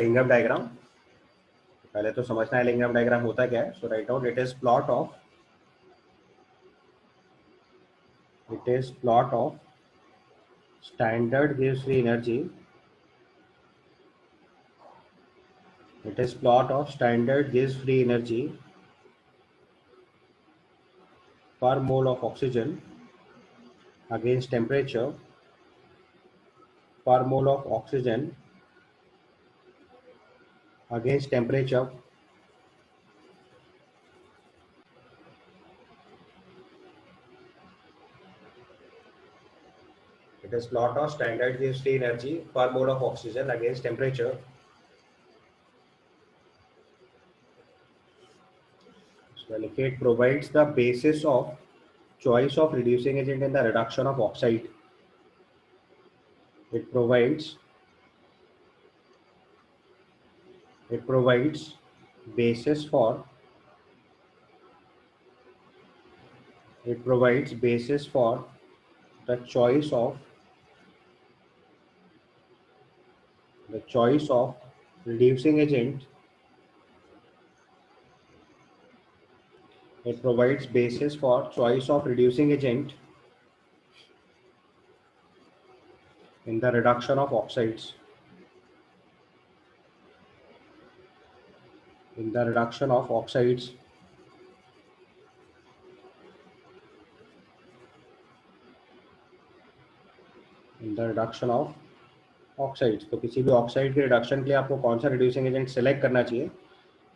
लिंगम diagram. पहले तो समझना है लिंगम डायग्राम होता क्या है। So write down it is plot of standard गिव्स free energy. It is plot of standard gives free energy per mole of oxygen against temperature per mole of oxygen against temperature. It is plot of standard gives free energy per mole of oxygen against temperature. So it provides the basis of choice of reducing agent in the reduction of oxide. It provides basis for the choice of reducing agent. It provides basis for choice of reducing agent in the reduction of oxides. In the reduction of oxides. In the reduction of oxides. तो किसी भी oxide के reduction के लिए आपको कौन सा reducing agent select करना चाहिए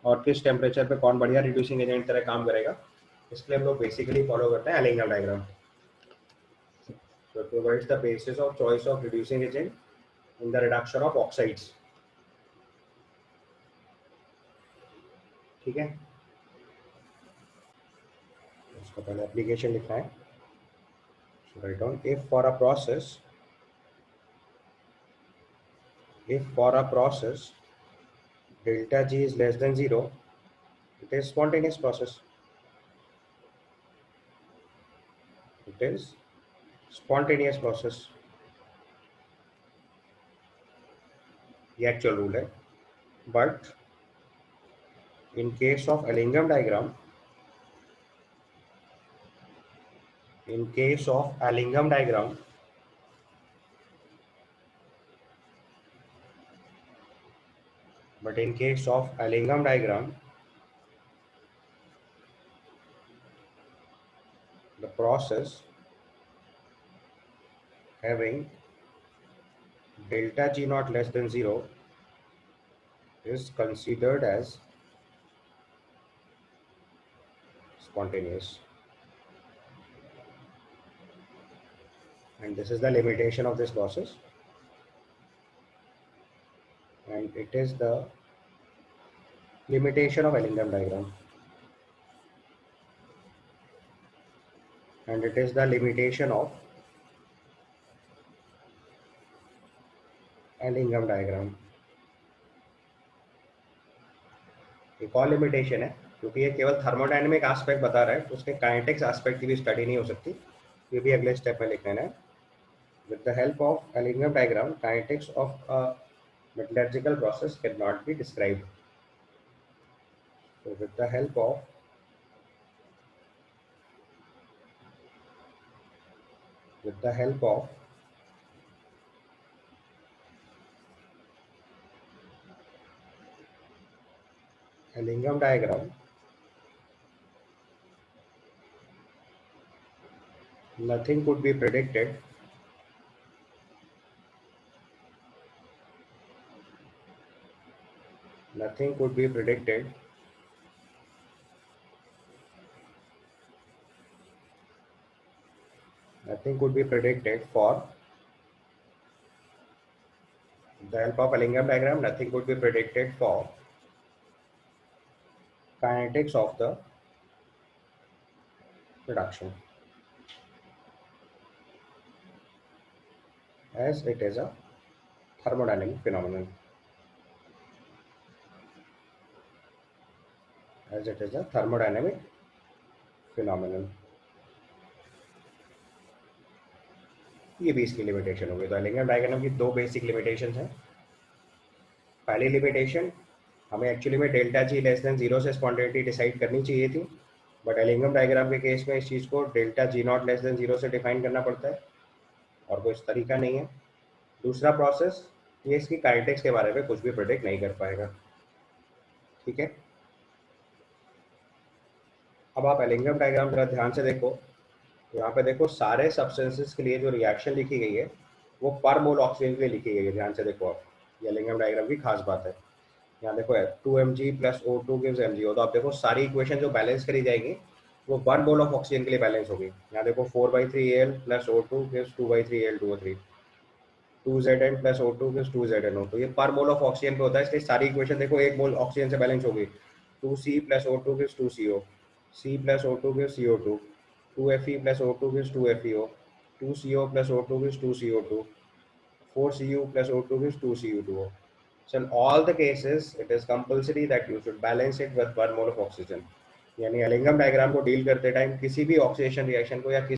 और किस टेम्परेचर पे कौन बढ़िया रिड्यूसिंग एजेंट तरह काम करेगा, इसके लिए हम लोग बेसिकली फॉलो करते हैं Ellingham diagram. So it provides the basis of choice of reducing agent in the reduction of oxides. ठीक है, इसका पहले एप्लीकेशन लिखना है। So write down if for a process delta G is less than 0, it is spontaneous process. It is spontaneous process. ये actual rule है। But in case of Allingham diagram, in case of Allingham diagram, the process having delta G naught less than 0 is considered as spontaneous. And this is the limitation of this process. And it is the limitation of Allingham diagram. And it is the limitation of Allingham diagram. एक और limitation है, क्योंकि ये केवल thermodynamic aspect बता रहा है तो उसके काइनेटिक्स एस्पेक्ट की भी स्टडी नहीं हो सकती। ये भी अगले स्टेप में लिख लेना है। With the help of Ellingham diagram kinetics of a metallurgical process cannot be described. So with the help of Allingham diagram, nothing could be predicted for the help of Allingham diagram, nothing could be predicted for kinetics of the reduction, as it is a thermodynamic phenomenon. ये भी इसकी limitation होगी। तो Ellingham diagram की दो basic limitation हैं। पहली limitation, हमें एक्चुअली में डेल्टा जी लेस देन 0 से स्पॉन्टेनिटी डिसाइड करनी चाहिए थी, बट एलिंगम डायग्राम के केस में इस चीज़ को delta G not less than 0 से डिफाइन करना पड़ता है और कोई तरीका नहीं है। दूसरा प्रोसेस, ये इसकी काइनेटिक्स के बारे में कुछ भी प्रेडिक्ट नहीं कर पाएगा। ठीक है, अब आप एलिंगम डायग्राम जरा ध्यान से देखो। तो यहाँ पे देखो सारे सब्सटेंसेस के लिए जो रिएक्शन लिखी गई है वो पर मोल ऑक्सीजन के लिए लिखी गई है। ध्यान से देखो आप, ये एलिंगम डायग्राम की खास बात है। यहाँ देखो 2mg plus O2 gives MgO, तो आप देखो सारी इक्वेशन जो बैलेंस करी जाएगी वो 1 मोल ऑफ ऑक्सीजन के लिए बैलेंस होगी। यहाँ देखो 4/3Al plus O2 gives 2/3Al2O3, 2Zn plus O2 gives 2ZnO। तो ये पर मोल ऑफ ऑक्सीजन पे होता है, इसलिए सारी इक्वेशन देखो एक मोल ऑक्सीजन से बैलेंस होगी। 2C plus O2 gives 2CO, C plus O2 gives CO2, 2Fe plus O2 gives 2FeO, 2CO plus O2 gives 2CO2, 4Cu plus O2 gives 2Cu2O. So in all the cases, it is compulsory that you should balance it with 1 mole of oxygen. यानी Ellingham diagram को deal करते time किसी भी oxidation reaction को या किसी,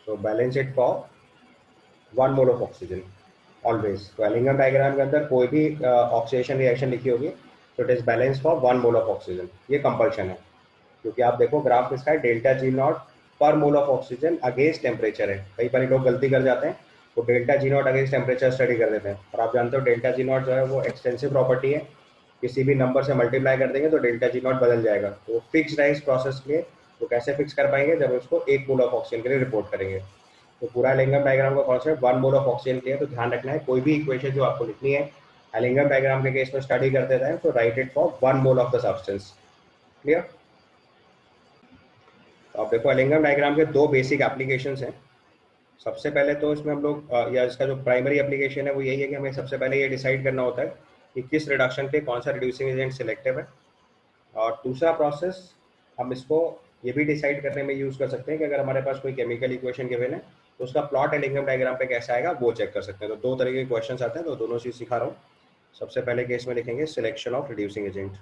so balance it for 1 mole of oxygen always. तो Ellingham diagram के अंदर कोई भी ऑक्सीडेशन रिएक्शन लिखी होगी तो it is balance for 1 mole of oxygen, ये कंपल्शन है। क्योंकि आप देखो ग्राफ किसका है, डेल्टा जी नॉट पर mole of oxygen against temperature है। कई बार लोग गलती कर जाते हैं, वो delta G not against temperature study कर देते हैं, और आप जानते हो डेल्टा जी नॉट जो है वो एक्सटेंसिव प्रॉपर्टी है, किसी भी नंबर से मल्टीप्लाई कर देंगे तो डेल्टा जी नॉट बदल जाएगा। तो फिक्स है इस प्रोसेस के लिए, तो कैसे फिक्स कर पाएंगे, जब उसको 1 मोल ऑफ ऑक्सीजन के लिए रिपोर्ट करेंगे। तो पूरा एलिंगम डायग्राम का कॉन्सेप्ट 1 मोल ऑफ ऑक्सीजन के लिए, तो ध्यान रखना है कोई भी इक्वेशन जो आपको लिखनी है एलिंगम डायग्राम के केस में स्टडी करते टाइम, तो right it for 1 mole of the substance. Clear? तो आप देखो एलिंगम डायग्राम के दो बेसिक एप्लीकेशंस हैं। सबसे पहले तो इसमें हम लोग या इसका जो प्राइमरी एप्लीकेशन है वो यही है कि हमें सबसे पहले ये डिसाइड करना होता है कि किस रिडक्शन पे कौन सा रिड्यूसिंग एजेंट सिलेक्टिव है। और दूसरा प्रोसेस, हम इसको ये भी डिसाइड करने में यूज़ कर सकते हैं कि अगर हमारे पास कोई केमिकल इक्वेशन गिवन है तो उसका प्लॉट एलिंगम डायग्राम पे कैसा आएगा वो चेक कर सकते हैं। तो दो तरह के क्वेश्चन आते हैं, तो दोनों चीज़ सिखा रहा हूँ। सबसे पहले केस में लिखेंगे सिलेक्शन ऑफ रिड्यूसिंग एजेंट,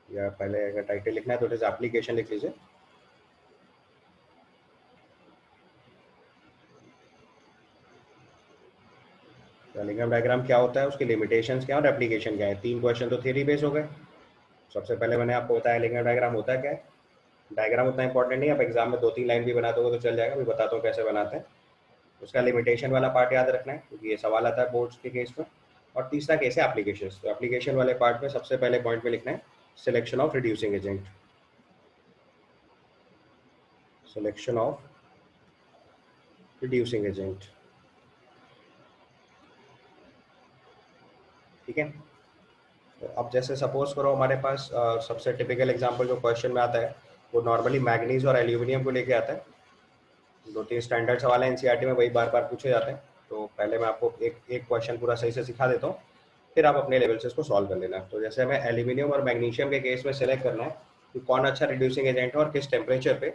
या पहले अगर टाइटल लिखना है तो इट इज एप्लीकेशन लिख लीजिए। एलिंगम डायग्राम क्या होता है, उसकी लिमिटेशंस क्या और एप्लीकेशन क्या है। 3 क्वेश्चन तो थ्योरी बेस हो गए। सबसे पहले मैंने आपको बताया एलिंगम डायग्राम होता है क्या है। डायग्राम उतना इंपॉर्टेंट नहीं है, आप एग्जाम में 2-3 लाइन भी बना दोगे तो चल जाएगा, मैं बताता हूँ कैसे बनाते हैं। उसका लिमिटेशन वाला पार्ट याद रखना है क्योंकि ये सवाल आता है बोर्ड्स के केस में। और तीसरा केस है एप्लीकेशन। तो एप्लीकेशन वाले पार्ट में सबसे पहले पॉइंट में लिखना है selection of reducing agent. Selection of reducing agent, ठीक है। तो अब जैसे सपोज करो हमारे पास सबसे टिपिकल एग्जांपल जो क्वेश्चन में आता है वो नॉर्मली मैग्नीज और एल्यूमिनियम को लेके आता है। 2-3 स्टैंडर्ड सवाल है एनसीईआरटी में, वही बार बार पूछे जाते हैं। तो पहले मैं आपको एक एक क्वेश्चन पूरा सही से सिखा देता हूँ, फिर आप अपने लेवल से इसको सॉल्व कर लेना। तो जैसे हमें एल्यूमिनियम और मैग्नीशियम के केस में सेलेक्ट करना है कि कौन अच्छा रिड्यूसिंग एजेंट है और किस टेम्परेचर पे,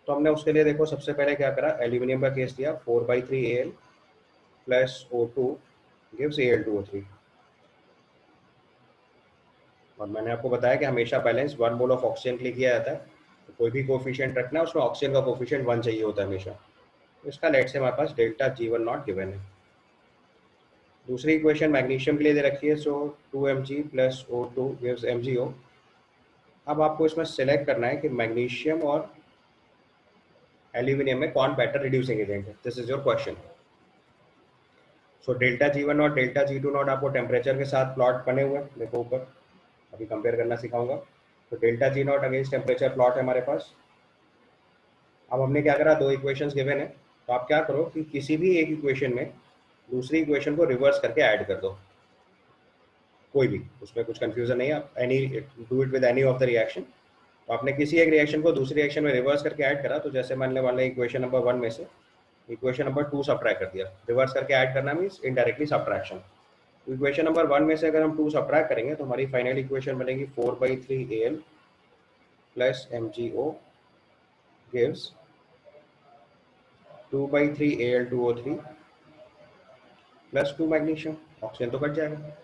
तो हमने उसके लिए देखो सबसे पहले क्या करा, एल्यूमिनियम का केस दिया 4/3Al plus O2 gives Al2O3। और मैंने आपको बताया कि हमेशा बैलेंस 1 मोल ऑफ ऑक्सीजन के लिए किया जाता है। तो कोई भी कोफिशिएंट रखना है उसमें ऑक्सीजन का कोफिशिएंट 1 चाहिए होता है हमेशा। तो इसका लेट से हमारे पास डेल्टा G1 नॉट गिवन है। दूसरी इक्वेशन मैग्नीशियम के लिए दे रखी है, सो 2Mg plus O2 gives MgO। अब आपको इसमें सेलेक्ट करना है कि मैग्नीशियम और एल्यूमिनियम में कौन बेटर रिड्यूसिंग एजेंट है। This is your question. So delta G1 और डेल्टा G2 नॉट आपको टेम्परेचर के साथ प्लॉट बने हुए हैं, देखो ऊपर, अभी कंपेयर करना सिखाऊंगा। तो delta G not against temperature plot है हमारे पास। अब हमने क्या करा, दो इक्वेशंस गिवन है, तो आप क्या करो कि किसी भी एक इक्वेशन में दूसरी इक्वेशन को रिवर्स करके ऐड कर दो, कोई भी, उसमें कुछ कंफ्यूजन नहीं है। आप any do it with any of the reaction. तो आपने किसी एक रिएक्शन को दूसरी रिएक्शन में रिवर्स करके ऐड करा, तो जैसे मान लें इक्वेशन नंबर 1 में से इक्वेशन नंबर 2 सब्ट्रैक्ट कर दिया। रिवर्स करके ऐड करना मीन्स इनडायरेक्टली सब्ट्रैक्शन। तो इक्वेशन नंबर 1 में से अगर हम 2 सब्ट्रैक्ट करेंगे तो हमारी फाइनल इक्वेशन बनेगी 4/3Al plus MgO gives 2/3Al2O3 plus 2 magnesium. Oxygen तो कट जाएगा।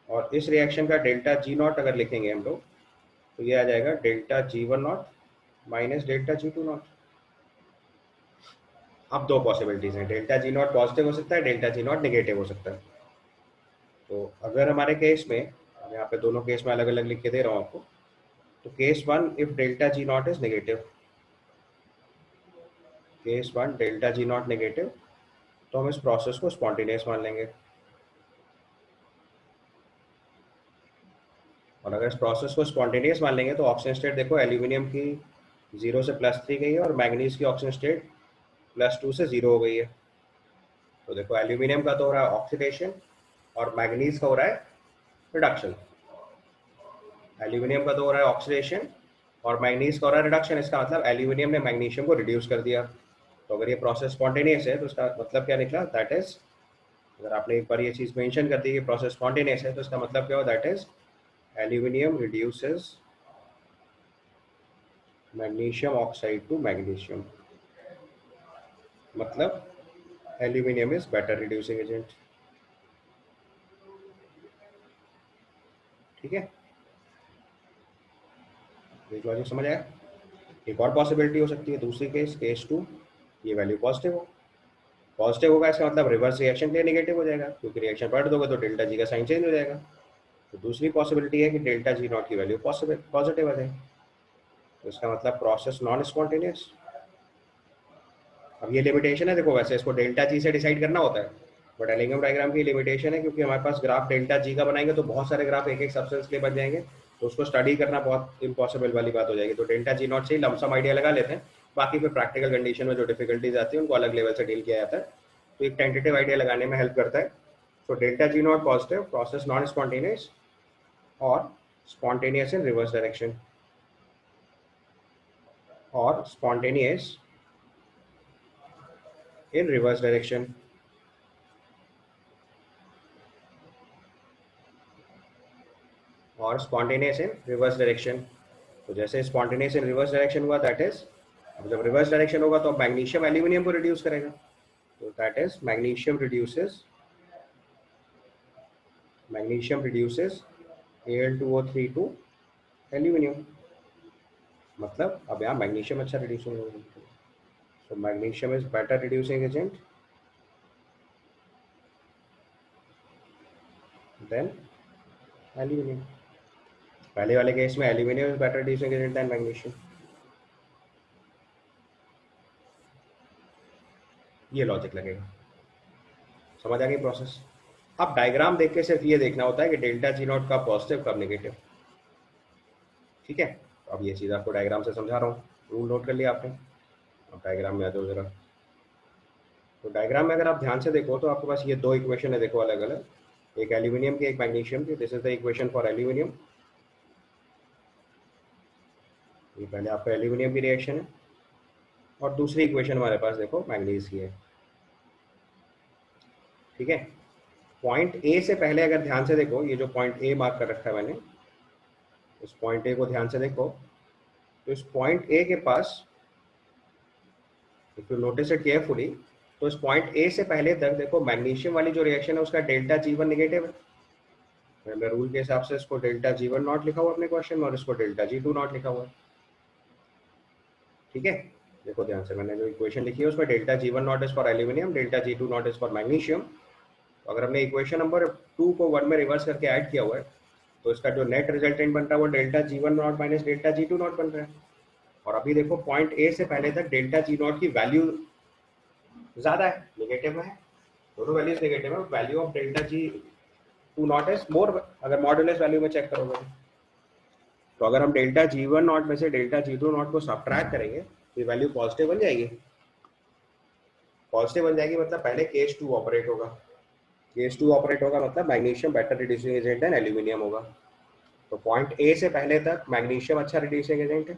और इस रिएक्शन का डेल्टा G नॉट अगर लिखेंगे हम लोग तो ये आ जाएगा delta G1 not minus delta G2 not. अब दो पॉसिबिलिटीज हैं, डेल्टा जी नॉट पॉजिटिव हो सकता है, डेल्टा जी नॉट नेगेटिव हो सकता है। तो अगर हमारे केस में, यहाँ पे दोनों केस में अलग अलग लिख के दे रहा हूँ आपको। तो case one, if delta G naught is negative, case one delta G not negative, तो हम इस प्रोसेस को स्पॉन्टेनियस मान लेंगे। और अगर इस प्रोसेस को स्पॉन्टेनियस मान लेंगे तो ऑक्सीजन स्टेट देखो एल्यूमिनियम की 0 से +3 गई है और मैग्नीज की ऑक्सीजन स्टेट +2 से 0 हो गई है। तो देखो एल्यूमिनियम का तो हो रहा है ऑक्सीडेशन और मैग्नीज का हो रहा है रिडक्शन। एल्यूमिनियम का तो हो रहा है ऑक्सीडेशन और मैग्नीज का हो रहा है रिडक्शन। इसका मतलब एल्यूमिनियम ने मैग्नीशियम को रिड्यूस कर दिया। तो अगर ये प्रोसेस स्पॉन्टेनियस है तो इसका मतलब क्या निकला, दैट इज, अगर आपने एक बार ये चीज़ मेंशन कर दी कि प्रोसेस स्पॉन्टेनियस है तो इसका मतलब क्या हो, that is aluminium reduces magnesium oxide to magnesium, मतलब aluminium is better reducing agent. ठीक है, ये लॉजिक समझ आया। एक और पॉसिबिलिटी हो सकती है, दूसरी केस, केस टू, ये वैल्यू पॉजिटिव हो। पॉजिटिव होगा इसका मतलब रिवर्स रिएक्शन के लिए नेगेटिव हो जाएगा, क्योंकि रिएक्शन पलट दोगे तो डेल्टा जी का साइन चेंज हो जाएगा। तो दूसरी पॉसिबिलिटी है कि डेल्टा जी नॉट की वैल्यू पॉजिटिव आ जाए। तो इसका मतलब प्रोसेस नॉन स्पॉन्टेनियस। अब ये लिमिटेशन है, देखो वैसे इसको डेल्टा जी से डिसाइड करना होता है, बट एलिंगम डायग्राम की लिमिटेशन है क्योंकि हमारे पास ग्राफ डेल्टा जी का बनाएंगे तो बहुत सारे ग्राफ एक एक सब्सटेंस के बन जाएंगे, तो उसको स्टडी करना बहुत इम्पॉसिबल वाली बात हो जाएगी। तो डेल्टा जी नॉट से ही लमसम आइडिया लगा लेते हैं, बाकी फिर प्रैक्टिकल कंडीशन में जो डिफिकल्टीज आती है उनको अलग लेवल से डील किया जाता है। तो एक टेंटेटिव आइडिया लगाने में हेल्प करता है। So delta G not positive, process non spontaneous, और स्पॉन्टेनियस इन रिवर्स डायरेक्शन, और स्पॉन्टेनियस इन रिवर्स डायरेक्शन। और स्पॉन्टेनियस इन रिवर्स डायरेक्शन। तो जैसे स्पॉन्टेनियस इन रिवर्स डायरेक्शन हुआ, दैट इज, अब जब रिवर्स डायरेक्शन होगा तो मैग्नीशियम एल्यूमिनियम को रिड्यूस करेगा, तो that is magnesium reduces Al2O3 to aluminium, मतलब अब यहाँ मैग्नीशियम अच्छा रिड्यूसिंग होगा। So magnesium is better reducing agent than aluminium. पहले वाले केस में aluminium is better reducing agent than magnesium. ये लॉजिक लगेगा, समझ आ गई प्रोसेस। अब डायग्राम देख के सिर्फ ये देखना होता है कि डेल्टा जी नॉट कब पॉजिटिव कब नेगेटिव। ठीक है, अब ये चीज़ आपको डायग्राम से समझा रहा हूँ, रूल नोट कर लिया आपने। अब डायग्राम में आ जाओ जरा। तो डायग्राम में अगर आप ध्यान से देखो तो आपके पास ये दो इक्वेशन है, देखो अलग अलग, एक एल्यूमिनियम की एक मैग्नीशियम की। This is the equation for aluminium. ये पहले आपका एल्यूमिनियम की रिएक्शन है, और दूसरी इक्वेशन हमारे पास देखो मैग्नीज की है। ठीक है, पॉइंट ए से पहले अगर ध्यान से देखो, ये जो पॉइंट ए मार्क कर रखा है मैंने, इस पॉइंट ए को ध्यान से देखो, तो इस पॉइंट ए के पास, if you notice it carefully, तो इस पॉइंट ए से पहले तक देखो मैग्नीशियम वाली जो रिएक्शन है उसका डेल्टा जी वन निगेटिव है। मैं रूल के हिसाब से इसको डेल्टा जी वन नॉट लिखा हुआ अपने क्वेश्चन में, और इसको डेल्टा जी टू नॉट लिखा हुआ है। ठीक है, देखो ध्यान से, मैंने जो इक्वेशन लिखी है उसमें delta G one naught is for aluminium, delta G two naught is for magnesium. तो अगर हमने इक्वेशन नंबर 2 को 1 में रिवर्स करके ऐड किया हुआ है, तो इसका जो नेट रिजल्टेंट बन रहा है वो delta G one naught minus delta G two naught बन रहा है। और अभी देखो पॉइंट ए से पहले तक डेल्टा जी नॉट की वैल्यू ज्यादा है, निगेटिव में है, दोनों वैल्यूज निगेटिव है। Value of delta G two naught is more, अगर मॉड्यूलस वैल्यू में चेक करोगे तो अगर हम डेल्टा जी वन नॉट में से डेल्टा जी टू नॉट को सब्ट्रैक्ट करेंगे तो ये वैल्यू पॉजिटिव बन जाएगी। पॉजिटिव बन जाएगी मतलब पहले केस टू ऑपरेट होगा। केस टू ऑपरेट होगा मतलब magnesium better reducing agent than aluminium होगा। तो पॉइंट ए से पहले तक मैग्नीशियम अच्छा रिड्यूसिंग एजेंट है,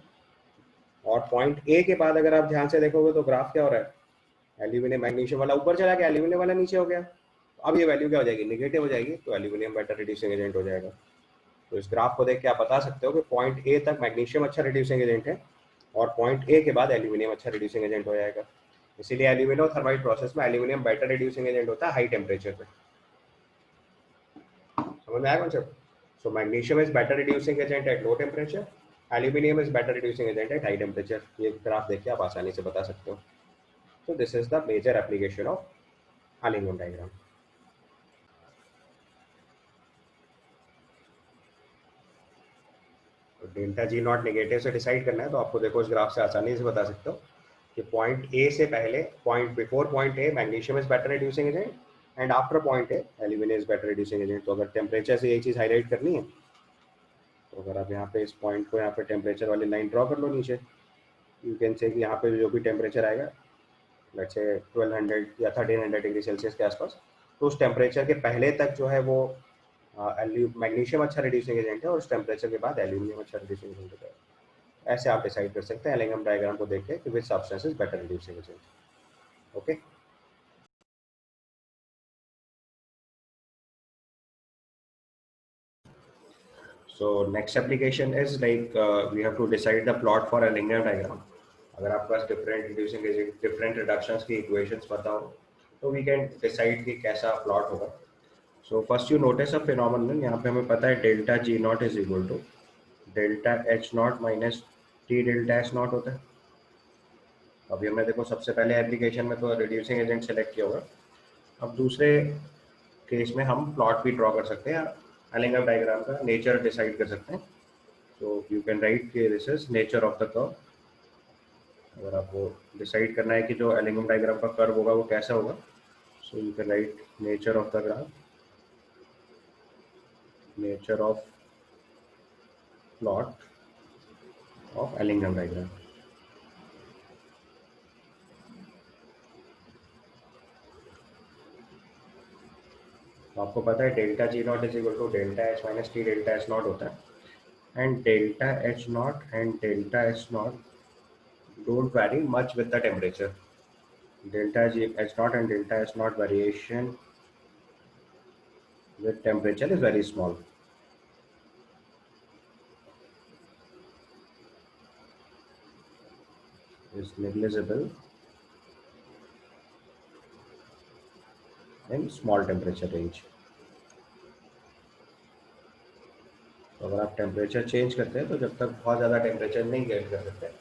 और पॉइंट ए के बाद अगर आप ध्यान से देखोगे तो ग्राफ क्या हो रहा है, एल्यूमिनियम मैग्नीशियम वाला ऊपर चला गया, एल्यूमिनियम वाला नीचे हो गया। अब ये वैल्यू क्या हो जाएगी, निगेटिव हो जाएगी, तो एल्यूमिनियम बेटर रिड्यूसिंग एजेंट हो जाएगा। तो इस ग्राफ को देख के आप बता सकते हो कि पॉइंट ए तक मैग्नीशियम अच्छा रिड्यूसिंग एजेंट है, और पॉइंट ए के बाद एल्यूमिनियम अच्छा रिड्यूसिंग एजेंट हो जाएगा। इसीलिए एल्यूमिनो थर्माइट प्रोसेस में एल्यूमिनियम बेटर रिड्यूसिंग एजेंट होता है हाई टेम्परेचर पे। समझ में आया concept. So magnesium is better reducing agent at low temperature, aluminium is better reducing agent at high temperature. ये ग्राफ देख के आप आसानी से बता सकते हो। So this is the major application of Allingham diagram. तो डेल्टा जी नॉट नेगेटिव से डिसाइड करना है, तो आपको देखो इस ग्राफ से आसानी से बता सकते हो कि पॉइंट ए से पहले, point before point A magnesium is better reducing agent, and after point A aluminium is better reducing agent. तो अगर टेम्परेचर से ये चीज़ हाईलाइट करनी है, तो अगर आप यहाँ पे इस पॉइंट को यहाँ पे टेम्परेचर वाली लाइन ड्रॉ कर लो नीचे, यू कैन से कि यहाँ पे जो भी टेम्परेचर आएगा, लेट्स से 1200 या 1300 डिग्री सेल्सियस के आसपास, तो उस टेम्परेचर के पहले तक जो है वो मैग्नीशियम अच्छा रिड्यूसिंग एजेंट है, और उस टेम्परेचर के बाद एल्यूमिनियम अच्छा रिड्यूसिंग एजेंट है। ऐसे आप डिसाइड कर सकते हैं एलिंगम डायग्राम को देख के कि which substance is better reducing agent. Okay, so next application is like we have to decide the plot for a linear diagram. अगर आपके पास different reducing agent, different reductions की इक्वेशंस पता हो, तो वी कैन डिसाइड कि कैसा plot होगा। So first you notice a phenomenon, यहाँ पे हमें पता है delta G naught is equal to delta H naught minus T delta H naught होता है। अभी हमने देखो सबसे पहले एप्लीकेशन में तो रिड्यूसिंग एजेंट सेलेक्ट किया होगा, अब दूसरे केस में हम प्लॉट भी ड्रॉ कर सकते हैं, एलिंगम डायग्राम का नेचर डिसाइड कर सकते हैं। तो यू कैन राइट कि this is nature of the curve. अगर आपको डिसाइड करना है कि जो एलिंगम डायग्राम का कर्व होगा वो कैसा होगा, so you can write nature of the graph, nature of plot of Ellingham diagram. तो आपको पता है delta G naught is equal to delta H minus T delta H naught होता है, and delta H naught and delta H naught don't vary much with the temperature. Delta G H naught and delta H naught variation with temperature is very small. Is negligible in small temperature range. तो अगर आप temperature change करते हैं, तो जब तक बहुत ज़्यादा टेम्परेचर नहीं गेट कर सकते,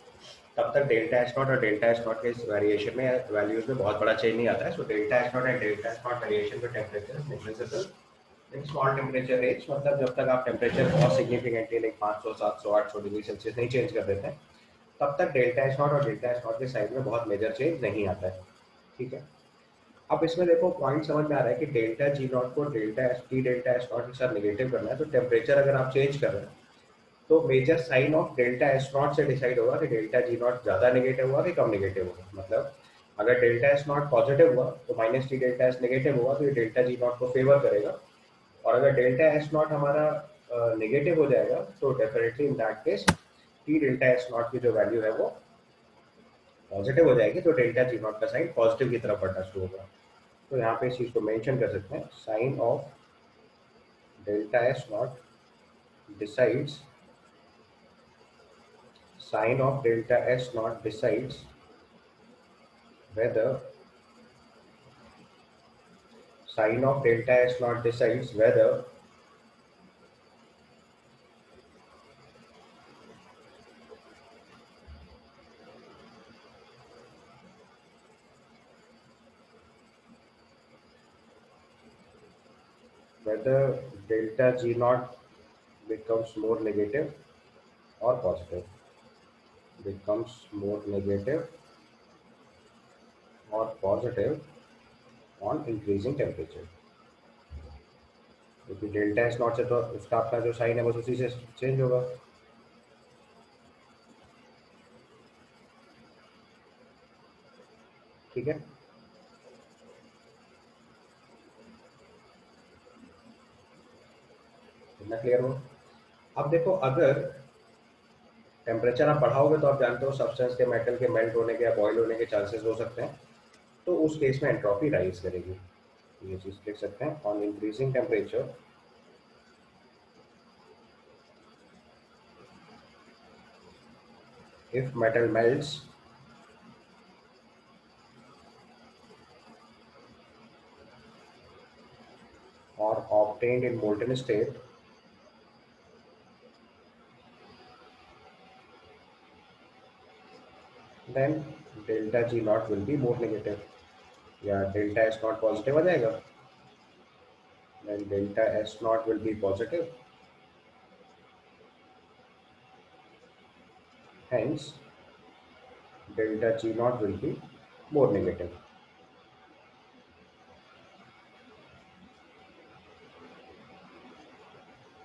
तब तक डेल्टा एच नॉट और डेल्टा एच नॉट के इस वेरिएशन में, वैल्यूज में बहुत बड़ा चेंज नहीं आता है। So delta H naught and delta H naught variation का temperature is negligible in small temperature range. मतलब जब तक आप टेम्परेचर बहुत सिग्निफिकेंटली लाइक 500 700 800 डिग्री सेल्सियस नहीं चेंज कर देते हैं, तब तक डेल्टा एच नॉट और डेल्टा एच नॉट के साइड में बहुत मेजर चेंज नहीं आता है। ठीक है, अब इसमें देखो पॉइंट समझ में आ रहा है कि डेल्टा जी नॉट को delta H T delta H naught के साथ नेगेटिव करना है, तो टेम्परेचर अगर आप चेंज कर रहे हैं, तो major sign of delta H naught से डिसाइड होगा कि डेल्टा जी नॉट ज़्यादा नेगेटिव हुआ कि कम नेगेटिव होगा। मतलब अगर डेल्टा एच नॉट पॉजिटिव हुआ, तो minus T delta H negative होगा, तो ये डेल्टा जी नॉट को फेवर करेगा। और अगर डेल्टा एच नॉट हमारा नेगेटिव हो जाएगा, तो definitely in that case T delta H not की जो वैल्यू है वो पॉजिटिव हो जाएगी, तो डेल्टा जी नॉट का साइन पॉजिटिव की तरफ बढ़ना शुरू होगा। तो यहाँ पे इस चीज़ को मेंशन कर सकते हैं, sign of delta H naught decides, sign of delta H naught decides whether, sign of delta S naught decides whether delta G naught becomes more negative or positive, becomes more negative or positive on increasing temperature। क्योंकि delta S not से तो उसका अपना जो sign है बस उसी से चेंज होगा। ठीक है, इतना क्लियर हो। अब देखो अगर टेम्परेचर आप बढ़ाओगे, तो आप जानते हो सब्सटेंस के, मेटल के मेल्ट होने के या बॉयल होने के चांसेस हो सकते हैं, तो उस केस में एंट्रोपी राइज करेगी। ये चीज लिख सकते हैं, on increasing temperature if metal melts or obtained in molten state, then delta G naught will be more negative, या डेल्टा एस नॉट पॉजिटिव आ जाएगा, then delta S naught will be positive, hence delta G naught will be more negative.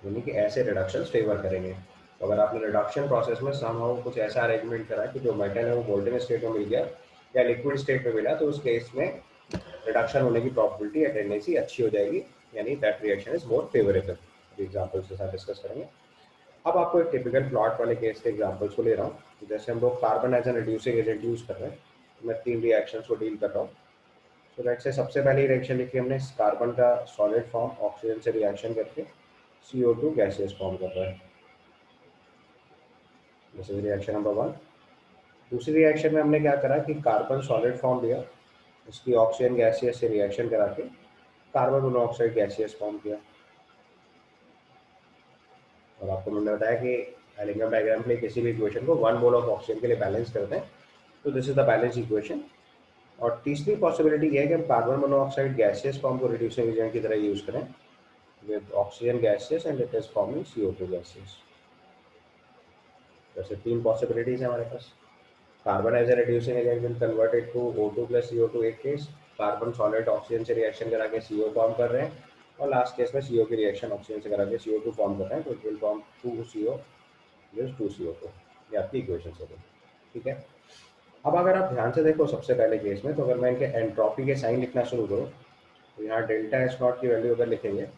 यानी कि ऐसे reduction favour करेंगे। तो अगर आपने रिडक्शन प्रोसेस में समहाउ कुछ ऐसा अरेंजमेंट करा कि जो मेटल है वो गोल्डन स्टेट में मिल गया या लिक्विड स्टेट में मिला, तो उस केस में रिडक्शन होने की प्रोबेबिलिटी या टेंडेंसी अच्छी हो जाएगी, यानी that reaction is more favourable. Examples के साथ डिस्कस करेंगे। अब आपको एक टिपिकल प्लॉट वाले केस के एग्जाम्पल्स को ले रहा हूँ। जैसे हम लोग carbon as an reducing agent use कर रहे हैं, तो मैं 3 रिएक्शंस को डील कर रहा हूँ। तो लेट्स से सबसे पहली रिएक्शन लिखी हमने, कार्बन का सॉलिड फॉर्म ऑक्सीजन से रिएक्शन करके CO2 गैसेस फॉर्म कर रहा है। This is reaction number 1। दूसरी रिएक्शन में हमने क्या करा कि कार्बन सॉलिड फॉर्म लिया, उसकी ऑक्सीजन गैसियस से रिएक्शन करा के कार्बन मोनोऑक्साइड गैसियस फॉर्म किया। और आपको मैंने बताया कि एलिंगम डायग्राम के लिए किसी भी इक्वेशन को 1 मोल ऑफ ऑक्सीजन के लिए बैलेंस करते हैं, तो this is the balance equation. और तीसरी पॉसिबिलिटी ये है कि हम कार्बन मोनोऑक्साइड गैसियस फॉर्म को रिड्यूसिंग एजेंट की तरह यूज करें with oxygen gases and it is forming CO2 gases। जैसे 3 पॉसिबिलिटीज है हमारे पास। Carbon as a reducing agent will converted to O2 plus CO2 एक केस, कार्बन सॉलिड ऑक्सीजन से रिएक्शन करा के CO फॉर्म कर रहे हैं, और लास्ट केस में CO की रिएक्शन ऑक्सीजन से करा के CO2 फॉर्म कर रहे हैं, तो it will form 2CO plus 2CO2। ये आपकी इक्वेशन से है, ठीक है। अब अगर आप ध्यान से देखो सबसे पहले केस में, तो अगर मैं इनके एंट्रोपी के साइन लिखना शुरू करूँ, तो यहाँ डेल्टा एस नॉट की वैल्यू अगर लिखेंगे,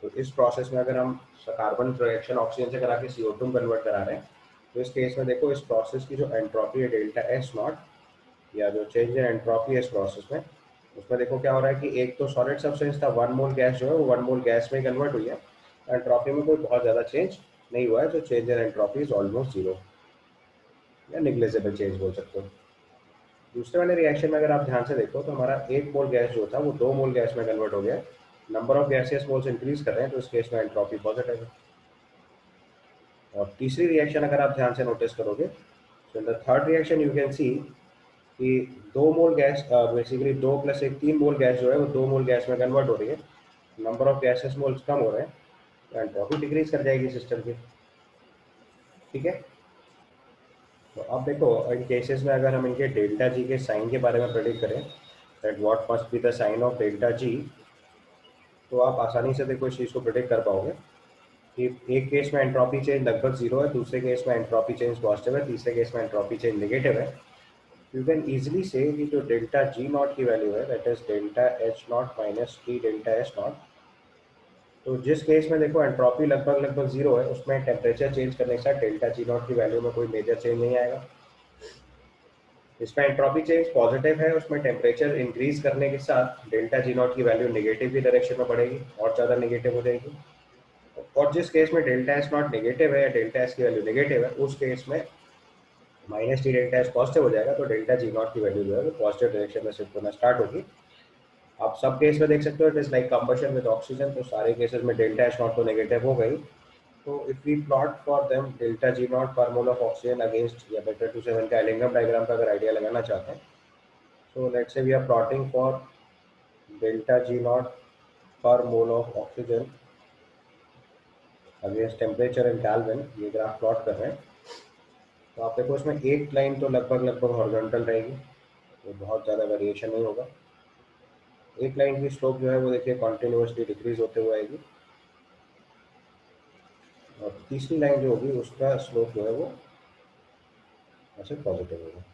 तो इस प्रोसेस में अगर हम कार्बन रिएक्शन ऑक्सीजन से करा के CO2 में कन्वर्ट करा रहे हैं, तो इस केस में देखो इस प्रोसेस की जो एंट्रोपी है डेल्टा एस नॉट, या जो चेंज इन एंट्रोपी है इस प्रोसेस में, उसमें देखो क्या हो रहा है कि एक तो सॉलिड सब्सटेंस था, 1 मोल गैस जो है वो 1 मोल गैस में कन्वर्ट हुई है, एंट्रोपी में कोई बहुत ज़्यादा चेंज नहीं हुआ है, जो change in entropy is almost zero या निग्लेजिबल चेंज बोल सकते हो। दूसरे वाले रिएक्शन में अगर आप ध्यान से देखो, तो हमारा 1 मोल गैस जो था वो 2 मोल गैस में कन्वर्ट हो गया, number of gases moles increase कर रहे हैं, तो इस केस में एंट्रोपी पॉजिटिव है। और तीसरी रिएक्शन अगर आप ध्यान से नोटिस करोगे, तो in the third reaction you can सी कि 2 मोल गैस बेसिकली 2 प्लस 1 3 मोल गैस जो है वो 2 मोल गैस में कन्वर्ट हो रही है, नंबर ऑफ गैसेस मोल्स कम हो रहे हैं, तो एंट्रोपी डिक्रीज कर जाएगी सिस्टम की, ठीक है। तो अब देखो इन केसेस में अगर हम इनके डेल्टा जी के साइन के बारे में प्रेडिक्ट करें, that what must be the sign of delta G, तो आप आसानी से देखो इस चीज़ को प्रेडिक्ट कर पाओगे कि एक केस में एंट्रोपी चेंज लगभग जीरो है, दूसरे केस में एंट्रोपी चेंज पॉजिटिव है, तीसरे केस में एंट्रोपी चेंज नेगेटिव है। यू कैन इजीली से कि जो डेल्टा जी नॉट की वैल्यू है, that is delta H naught minus T delta H not, तो जिस केस में देखो एंट्रोपी लगभग लगभग जीरो है, उसमें टेम्परेचर चेंज करने के साथ डेल्टा जी नॉट की वैल्यू में कोई मेजर चेंज नहीं आएगा। इसमें एंट्रोपी चेंज पॉजिटिव है, उसमें टेम्परेचर इंक्रीज करने के साथ डेल्टा जी नॉट की वैल्यू नेगेटिव की डायरेक्शन में बढ़ेगी और ज़्यादा नेगेटिव हो जाएगी। और जिस केस में डेल्टा एस नॉट नेगेटिव है या डेल्टा एस की वैल्यू नेगेटिव है, उस केस में minus T delta S positive हो जाएगा, तो डेल्टा जी नॉट की वैल्यू जो है वो पॉजिटिव डायरेक्शन में शिफ्ट होना स्टार्ट होगी। आप सब केस में देख सकते हो it is like combustion with oxygen, तो सारे केसेस में डेल्टा एस नॉट तो नेगेटिव हो गई। तो if we plot for them delta G naught पर मोल ऑफ ऑक्सीजन अगेंस्ट, या बेटर टू से इनका एलिंगम डायग्राम का अगर आइडिया लगाना चाहते हैं, so let's say we are plotting for delta G naught per mole of oxygen against temperature in Kelvin, ये ग्राफ प्लॉट कर रहे हैं। तो आप देखो इसमें एक लाइन तो लगभग लगभग हॉरिजॉन्टल रहेगी, तो बहुत ज़्यादा वेरिएशन नहीं होगा। एक लाइन की स्लोप जो है वो देखिए कॉन्टिन्यूसली डिक्रीज होते हुए आएगी, और तीसरी लाइन जो होगी उसका स्लोप जो है वो ऐसे पॉजिटिव होगा।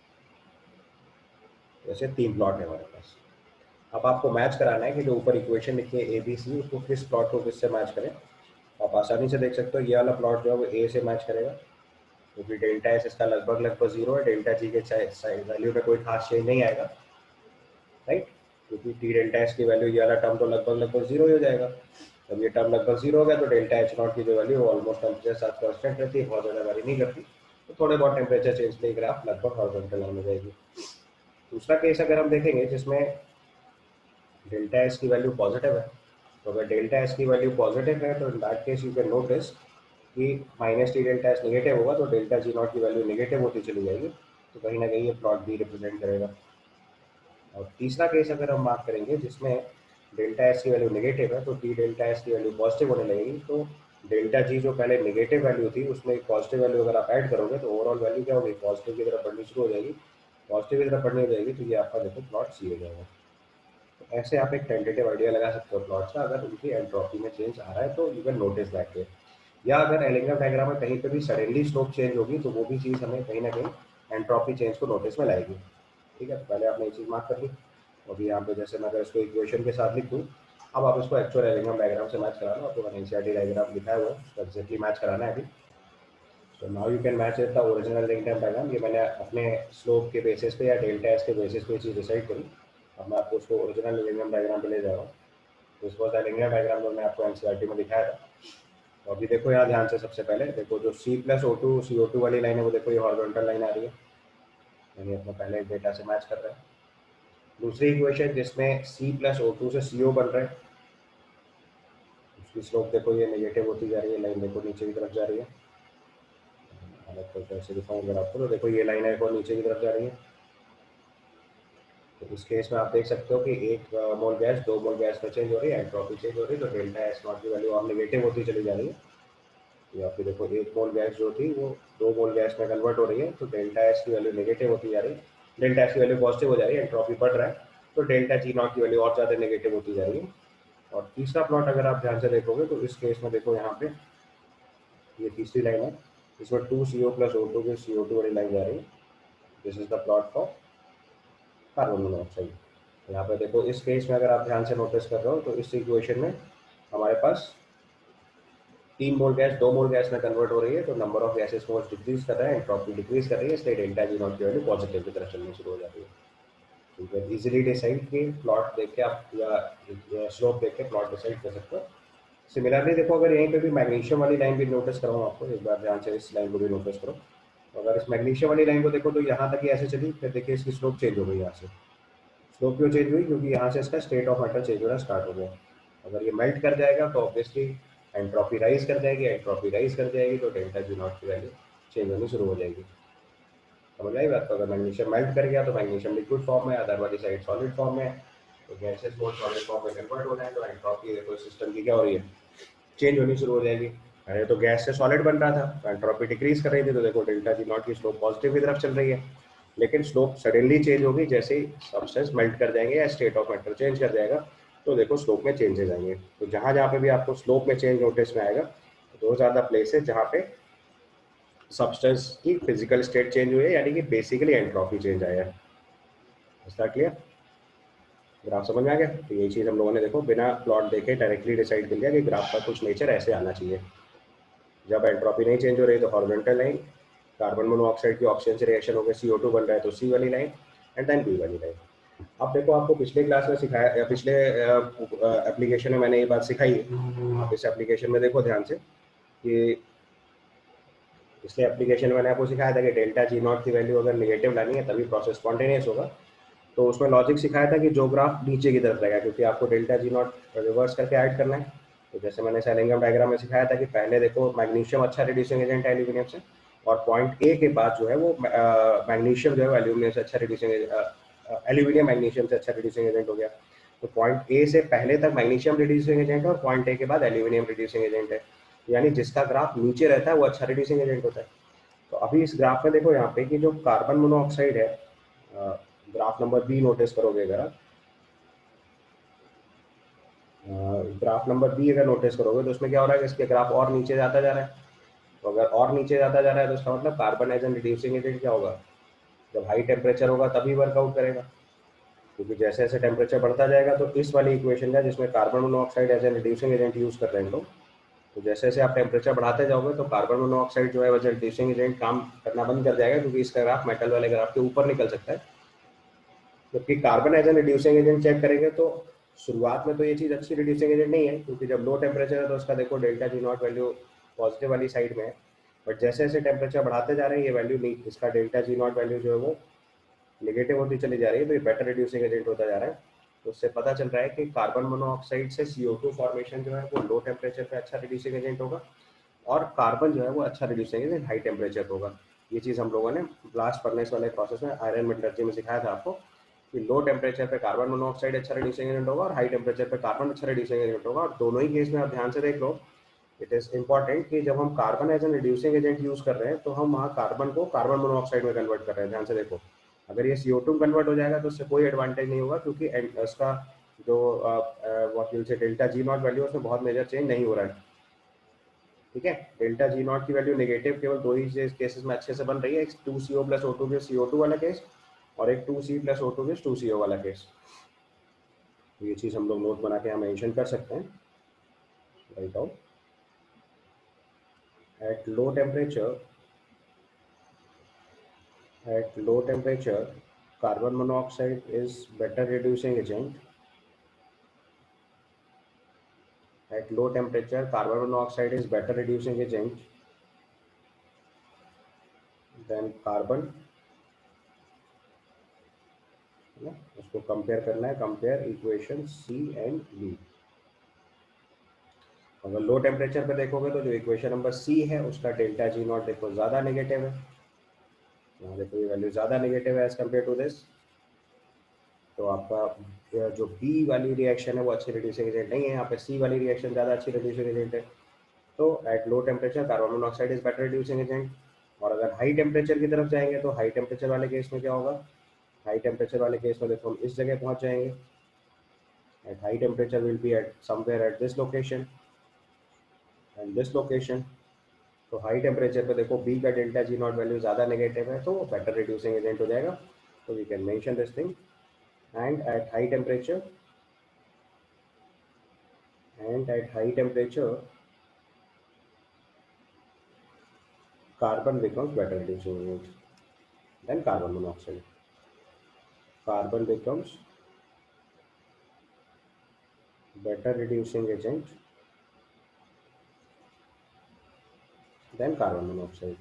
ऐसे 3 प्लॉट है हमारे पास। अब आपको मैच कराना है कि जो ऊपर इक्वेशन लिखी है ABC, उसको किस प्लॉट को किससे मैच करें। आप आसानी से देख सकते हो ये वाला प्लॉट जो है वो ए से मैच करेगा, क्योंकि डेल्टा एस इसका लगभग लगभग जीरो है, डेल्टा जी के वैल्यू में कोई खास चेंज नहीं आएगा, राइट, क्योंकि टी डेल्टा एस की वैल्यू ये वाला टर्म तो लगभग लगभग जीरो ही हो जाएगा। जब ये टर्म लगभग जीरो हो गया तो डेल्टा एच नॉट की जो वैल्यू ऑलमोस्ट टेम्परेचर साथ कॉन्स्टेंट रहती है, बहुत ज़्यादा वेरी नहीं करती, तो थोड़े बहुत टेम्परेचर चेंज के ग्राफ लगभग हॉरिजॉन्टल लाइन हो जाएगी। दूसरा केस अगर हम देखेंगे जिसमें डेल्टा एस की वैल्यू पॉजिटिव है, तो अगर डेल्टा एस की वैल्यू पॉजिटिव है तो in that case you can notice कि minus T delta S negative होगा, तो डेल्टा जी नॉट की वैल्यू नेगेटिव होती चली जाएगी, तो कहीं ना कहीं ये प्लॉट बी रिप्रेजेंट करेगा। और तीसरा केस अगर हम बात करेंगे जिसमें डेल्टा एस की वैल्यू नेगेटिव है, तो डी डेल्टा एस की वैल्यू पॉजिटिव होने लगेगी। तो डेल्टा जी जो पहले नेगेटिव वैल्यू थी उसमें एक पॉजिटिव वैल्यू अगर आप ऐड करोगे तो ओवरऑल वैल्यू क्या होगी, पॉजिटिव की तरफ बढ़नी शुरू हो जाएगी। पॉजिटिव की तरफ बढ़नी हो जाएगी तो ये आपका देखो प्लॉट सी हो जाएगा। तो ऐसे आप एक टेंटेटिव आइडिया लगा सकते हो प्लॉट का, अगर उनकी एंट्रोपी में चेंज आ रहा है तो you can notice that way. या अगर एलिंगम डायग्राम में कहीं पे भी सडनली स्लोप चेंज होगी तो वो भी चीज़ हमें कहीं ना कहीं एंट्रोपी चेंज को नोटिस में लाएगी। ठीक है, तो पहले आपने ये चीज़ मार्क कर ली। अभी यहाँ पे जैसे मैं अगर इसको इक्वेशन के साथ लिख दूँ, अब आप इसको एक्चुअल एलिंगम डायग्राम से मैच करा लो। आपको मैंने एनसीईआरटी डायग्राम दिखाया हुआ है, उसको एक्जैक्टली मैच कराना है अभी। So now you can match the original Ellingham diagram. ये मैंने अपने स्लोप के बेसिस पे या डेल्टा एस के बेसिस पे चीज़ डिसाइड करी। अब मैं आपको उसको ओरिजिनल एलिंगम डायग्राम पे ले जा रहा हूँ। This was the Ellingham diagram जो मैं आपको एनसीईआरटी में दिखाया था। तो अभी देखो यहाँ ध्यान से, सबसे पहले देखो जो सी प्लस ओ टू सी ओ टू वाली लाइन है वो देखो ये हॉरिजॉन्टल लाइन आ रही है, यानी अपना पहले डेटा से मैच कर रहा है। दूसरी इक्वेशन जिसमें सी प्लस ओ टू से सी ओ बन रहा है, उसकी स्लोप देखो ये नेगेटिव होती जा रही है, लाइन देखो नीचे की तरफ जा रही है। अलग तो ऐसे दिखाऊँ अगर आपको, तो देखो ये लाइन है वो नीचे की तरफ जा रही है। तो इस केस में आप देख सकते हो कि एक मोल गैस 2 मोल गैस में चेंज हो रही है, एंट्रोपी चेंज हो रही है, तो डेल्टा एस नॉट की वैल्यू और नेगेटिव होती चली जा रही है। या फिर देखो एक मोल गैस जो थी वो 2 मोल गैस में कन्वर्ट हो रही है, तो डेल्टा एस की वैल्यू नेगेटिव होती जा रही है, डेल्टा एस की वैल्यू पॉजिटिव हो जा रही है, एंट्रोपी बढ़ रहा है, तो डेल्टा जी नॉट की वैल्यू और ज़्यादा नेगेटिव होती जा रही है। और तीसरा प्लॉट अगर आप ध्यान से देखोगे तो इस केस में देखो यहाँ पे ये तीसरी लाइन है, इसमें 2CO प्लस O2 की CO2 वाली लाइन जा रही है। This is the plot for carbon monoxide. यहाँ पे देखो इस केस में अगर आप ध्यान से नोटिस कर रहे हो तो इस इक्वेशन में हमारे पास 3 मोल गैस 2 मोल गैस में कन्वर्ट हो रही है, तो number of gases moles decrease कर रहा है, एंट्रोपी डिक्रीज कर रही है, इसलिए डेल्टा जी नॉट की वैल्यू पॉजिटिव की तरफ चलनी शुरू हो जाती है। ठीक है, इजीली डिसाइड कि प्लॉट देख के आप या स्लोप देख के प्लॉट डिसाइड कर सकते हो। सिमिलरली देखो अगर यहीं पे भी मैग्नीशियम वाली लाइन भी नोटिस कराऊँ आपको, एक बार ध्यान से इस लाइन को भी नोटिस करो। तो अगर इस मैग्नीशियम वाली लाइन को देखो तो यहाँ तक ही ऐसे चली, फिर देखिए इसकी स्लोप चेंज हो गई यहाँ से। स्लोप क्यों चेंज हुई, क्योंकि यहाँ से इसका स्टेट ऑफ मैटर चेंज होना स्टार्ट हो गया। अगर ये मेल्ट कर जाएगा तो ऑब्वियसली एंट्रोपी राइज कर जाएगी, एंट्रोपी राइज कर जाएगी तो डेल्टा जी नॉट की वैल्यू चेंज होनी शुरू हो जाएगी। समझ आई बात। तो अगर मैग्नीशियम मेल्ट कर गया तो मैग्नीशियम लिक्विड फॉर्म में, अदर वाली साइड सॉलिड फॉर्म में, तो गैसेस को सॉलिड फॉर्म में कन्वर्ट हो रहे हैं, तो एंट्रोपी देखो सिस्टम की क्या हो रही है, चेंज होनी शुरू हो जाएगी। पहले तो गैस से सॉलिड बन रहा था तो एंट्रोपी डिक्रीज कर रही थी, तो देखो डेल्टा जी नॉट की स्लोप पॉजिटिव की तरफ चल रही है। लेकिन स्लोप सडनली चेंज होगी जैसे ही सब्सटेंस मेल्ट कर जाएंगे या स्टेट ऑफ मैटर चेंज कर जाएगा, तो देखो स्लोप में चेंजेस आएंगे। तो जहां जहां पे भी आपको स्लोप में चेंज नोटिस में आएगा, दो ज्यादा प्लेस है जहाँ पे सब्सटेंस की फिजिकल स्टेट चेंज हुई है, यानी कि बेसिकली एंट्रोपी चेंज आया है। क्लियर, ग्राफ समझ में आ गया। तो यही चीज़ हम लोगों ने देखो बिना प्लॉट देखे डायरेक्टली डिसाइड कर लिया कि ग्राफ का कुछ नेचर ऐसे आना चाहिए। जब एंट्रोपी नहीं चेंज हो रही तो हॉरिजॉन्टल लाइन, कार्बन मोनोऑक्साइड की ऑक्सीजन से रिएक्शन होकर CO2 बन रहा है तो सी वाली लाइन, एंड देन बी वाली लाइन। अब देखो आपको पिछले क्लास में सिखाया या पिछले एप्लीकेशन में मैंने ये बात सिखाई है। आप इस एप्लीकेशन में देखो ध्यान से कि पिछले एप्लीकेशन में मैंने आपको सिखाया था कि डेल्टा जी नॉट की वैल्यू अगर नेगेटिव लानी है तभी प्रोसेस स्पॉन्टेनियस होगा। तो उसमें लॉजिक सिखाया था कि जो ग्राफ नीचे की तरफ रहेगा, क्योंकि आपको डेल्टा जी नॉट रिवर्स करके ऐड करना है। तो जैसे मैंने सेलिंगम डायग्राम में सिखाया था कि पहले देखो मैग्नीशियम अच्छा रिड्यूसिंग एजेंट है एल्यूमिनियम से, और पॉइंट ए के बाद जो है वो मैग्नीशियम जो है एल्यूमिनियम से अच्छा रिड्यूसिंग एल्यूमिनियम मैग्नीशियम से अच्छा रिड्यूसिंग एजेंट हो गया। तो पॉइंट ए से पहले तक मैग्नीशियम रिड्यूसिंग एजेंट है और पॉइंट ए के बाद एल्यूमिनियम रिड्यूसिंग एजेंट है, यानी जिसका ग्राफ नीचे रहता है वो अच्छा रिड्यूसिंग एजेंट होता है। तो अभी इस ग्राफ में देखो यहाँ पे कि जो कार्बन मोनोऑक्साइड है, ग्राफ नंबर बी नोटिस करोगे अगर आप, ग्राफ नंबर बी अगर नोटिस करोगे तो उसमें क्या हो रहा है कि इसके ग्राफ और नीचे जाता जा रहा है। तो अगर और नीचे जाता जा रहा है तो उसका मतलब carbon as an reducing agent क्या होगा, जब हाई टेम्परेचर होगा तभी वर्कआउट करेगा। क्योंकि जैसे जैसे टेम्परेचर बढ़ता जाएगा तो इस वाली इक्वेशन का जिसमें carbon monoxide as an reducing agent use कर रहे हैं लोग, तो जैसे जैसे आप टेम्परेचर बढ़ाते जाओगे तो कार्बन मोनोऑक्साइड जो है वजह रिड्यूसिंग एजेंट काम करना बंद कर जाएगा, क्योंकि इसका ग्राफ मेटल वाले ग्राफ के ऊपर निकल सकता है। जबकि carbon as an reducing agent check करेंगे तो शुरुआत में तो ये चीज़ अच्छी रिड्यूसिंग एजेंट नहीं है, क्योंकि जब लो टेम्परेचर है तो उसका देखो delta G naught value positive वाली साइड में है। बट जैसे जैसे टेम्परेचर बढ़ाते जा रहे हैं ये वैल्यू नहीं, इसका डेल्टा जी नॉट वैल्यू जो है वो नेगेटिव होती चली जा रही है, तो ये बेटर रिड्यूसिंग एजेंट होता जा रहा है। तो उससे पता चल रहा है कि कार्बन मोनोऑक्साइड से CO2 फॉर्मेशन जो है वो लो टेम्परेचर पे अच्छा रिड्यूसिंग एजेंट होगा, और कार्बन जो है वो अच्छा रिड्यूसिंग एजेंट हाई टेम्परेचर होगा। ये चीज़ हम लोगों ने ब्लास्ट फर्नेस वाले प्रोसेस में आयरन मेटलर्जी में सिखाया था आपको कि लो टेम्परेचर पे कार्बन मोनोऑक्साइड अच्छा रिड्यूसिंग एजेंट होगा और हाई टेम्परेचर पे कार्बन अच्छा रिड्यूसिंग एजेंट होगा। और दोनों ही केस में आप ध्यान से देख लो, इट इज इंपॉर्टेंट कि जब हम carbon as an reducing agent use कर रहे हैं तो हम वहाँ कार्बन को कार्बन मोनोऑक्साइड में कन्वर्ट कर रहे हैं। ध्यान से देखो, अगर ये CO2 कन्वर्ट हो जाएगा तो उससे कोई एडवांटेज नहीं होगा, क्योंकि उसका जो व्हाट यू से डेल्टा जी नॉट वैल्यू उसमें बहुत मेजर चेंज नहीं हो रहा है। ठीक है, डेल्टा जी नॉट की वैल्यू नेगेटिव केवल दो ही केसेस में अच्छे से बन रही है, एक 2CO प्लस O2 के CO2 वाला केस और एक 2C प्लस O2 के 2CO वाला केस। तो ये चीज़ हम लोग नोट बना के यहाँ मेंशन कर सकते हैं। Right out at low temperature carbon monoxide is better reducing agent. At low temperature carbon monoxide is better reducing agent than carbon, है ना। उसको कंपेयर करना है, compare equation C and B। अगर लो टेम्परेचर पे देखोगे तो जो इक्वेशन नंबर C है उसका डेल्टा जी नॉट देखो ज़्यादा नेगेटिव है, यहाँ देखो ये वैल्यू ज़्यादा नेगेटिव है एज कम्पेयर टू दिस। तो आपका जो B वाली रिएक्शन है वो अच्छी रिड्यूसिंग एजेंट नहीं है, यहाँ पे C वाली रिएक्शन ज़्यादा अच्छी रिड्यूसिंग एजेंट है। तो at low temperature carbon monoxide is better reducing agent. और अगर हाई टेम्परेचर की तरफ जाएंगे तो हाई टेम्परेचर वाले केस में क्या होगा, हाई टेम्परेचर वाले केस में देखो हम इस जगह पहुंच जाएंगे। At high temperature will be at somewhere at this location and this location. तो हाई टेम्परेचर पे देखो B का डेल्टा जी नॉट वैल्यू ज़्यादा नेगेटिव है तो बेटर रिड्यूसिंग एजेंट हो जाएगा। तो we can mention this thing. And at high temperature carbon becomes better reducing agent than carbon monoxide. Carbon becomes better reducing agent than carbon monoxide.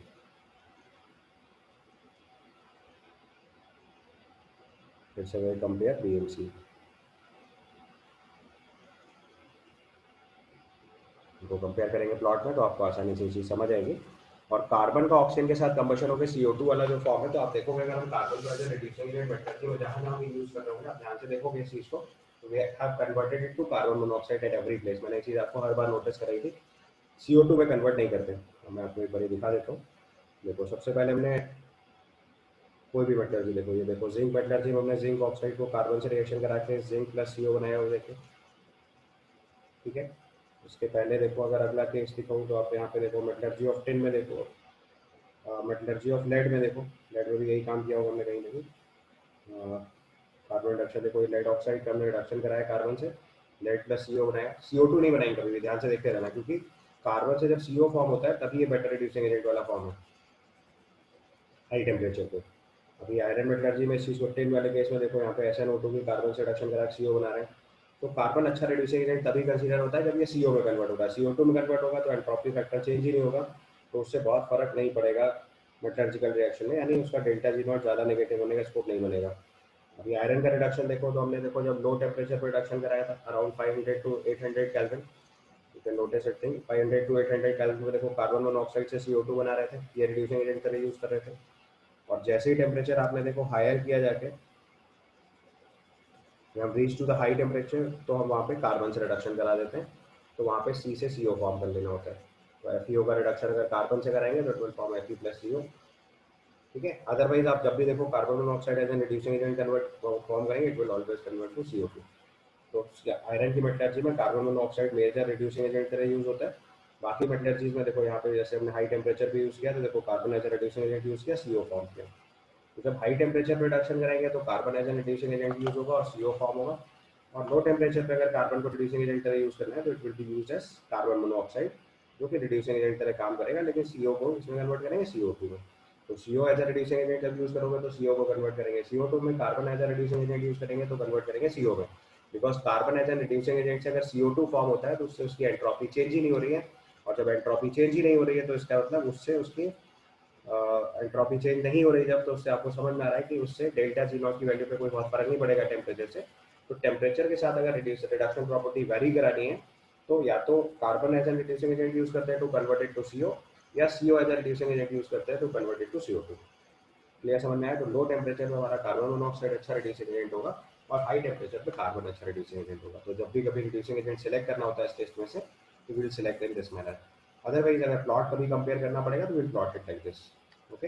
फिर से वही compare BMC को compare करेंगे plot में तो आपको आसानी से ये चीज़ समझ आएगी। और कार्बन का ऑक्सीजन के साथ कंबशन होकर CO2 वाला जो फॉर्म है, तो आप देखोगे अगर हम कार्बन को as a reducing agent metal में जहाँ जहाँ भी यूज कर रहे होंगे आप ध्यान से देखोगे इस चीज़ को, तो we have converted it to carbon monoxide at every place. मैंने ये चीज़ आपको हर बार नोटिस कराई थी, CO2 में कन्वर्ट नहीं करते। मैं आपको एक बार दिखा देता हूँ। देखो सबसे पहले हमने कोई भी मेटलर्जी देखो, ये देखो जिंक मेटलर्जी में हमने जिंक ऑक्साइड को कार्बन से रिएक्शन करा के जिंक प्लस CO बनाया हुआ देखो। ठीक है, उसके पहले देखो अगर अगला केस दिखाऊँ तो आप यहाँ पे देखो मेटलर्जी ऑफ टिन में देखो, मेटलर्जी ऑफ लेड में देखो, लेड में भी यही काम किया होगा हमने कहीं ना कहीं। कार्बन रिडक्शन देखो, लेड ऑक्साइड का हमने रिडक्शन कराया कार्बन से, लेड प्लस CO बनाया, CO2 नहीं बनाएंगे कभी भी, ध्यान से देखते रहना, क्योंकि कार्बन से जब CO फॉर्म होता है तभी ये बेटर रिड्यूसिंग एजेंट वाला फॉर्म है हाई टेम्परेचर पे। अभी आयरन मेटलर्जी में इस टिन वाले केस में देखो यहाँ पे SnO2 की कार्बन से रिडक्शन करा CO बना रहे हैं। तो कार्बन अच्छा रिड्यूसिंग एजेंट तभी कंसीडर होता है जब ये CO में कन्वर्ट होगा। CO2 में कन्वर्ट होगा तो एंट्रोपी फैक्टर चेंज ही नहीं होगा, तो उससे बहुत फर्क नहीं पड़ेगा मेटलर्जिकल रिएक्शन में, यानी उसका डेल्टा जी नॉट ज़्यादा नेगेटिव होने का स्कोप नहीं बनेगा। अभी आयरन का रिडक्शन देखो तो हमने देखो जब लो टेम्परेचर पर रिडक्शन कराया था around 500 to 800 kelvin, you can notice it thing 500 to 800 kelvin में देखो कार्बन मोनोऑक्साइड से CO2 बना रहे थे, ये रिड्यूसिंग एजेंट तरह यूज कर रहे थे। और जैसे ही टेम्परेचर आपने देखो हायर किया जाके, हम reach to the high temperature तो हम वहाँ पे कार्बन से रिडक्शन करा देते हैं, तो वहाँ पे C से CO फॉर्म कर लेना होता है। तो FeO का रिडक्शन अगर कार्बन से कराएंगे तो it will form Fe plus CO। ठीक है, अदरवाइज आप जब भी देखो carbon monoxide as an reducing agent convert form करेंगे it will always convert to CO2। तो आयरन की मेटलर्जी में carbon monoxide major reducing agent तरह यूज होता है। बाकी मेटलर्जीज में देखो यहाँ पे जैसे हमने हाई टेम्परेचर पे यूज किया तो देखो carbon as a reducing agent use किया, CO फॉर्म किया। तो जब हाई टेम्परेचर पर रिडक्शन करेंगे तो carbon as an reducing agent use होगा और CO फॉर्म होगा। और लो टेम्परेचर पे अगर कार्बन को रिड्यूसिंग एजेंट तरह यूज करना है तो it will be use as carbon monoxide, जो कि रिड्यूसिंग एजेंट तरह काम करेगा, लेकिन CO को इसमें कन्वर्ट करेंगे CO2 में। तो CO as a reducing agent जब यूज करोगे तो CO को कन्वर्ट करेंगे CO2 में, carbon as a reducing agent use करेंगे तो कन्वर्ट करेंगे CO में। Because carbon as a reducing agent से अगर CO2 फॉर्म होता है तो उससे उसकी एंट्रोपी चेंज ही नहीं हो रही है, और जब एंट्रोपी चेंज ही नहीं हो रही है तो इसका मतलब उससे उसकी एंट्रोपी चेंज नहीं हो रही जब, तो उससे आपको समझ में आ रहा है कि उससे डेल्टा जी नॉट की वैल्यू पे कोई बहुत फर्क नहीं पड़ेगा टेम्परेचर से। तो टेम्परेचर के साथ अगर रिडक्शन प्रॉपर्टी वेरी करानी है तो या तो carbon as an reducing agent use करते हैं to convert it to CO, या CO as a reducing agent use करते हैं to convert it to CO2। Clear समझ में आया? तो लो टेम्परेचर पे हमारा कार्बन मोनोऑक्साइड अच्छा रिड्यूसिंग एजेंट होगा और हाई टेम्परेचर पे कार्बन अच्छा रिड्यूसिंग एजेंट होगा। तो जब भी कभी रिड्यूसिंग एजेंट सेलेक्ट करना होता है इस टेस्ट में से, तो will select in this manner. Otherwise अगर प्लॉट कभी कंपेयर करना पड़ेगा तो will plot it like this. Okay,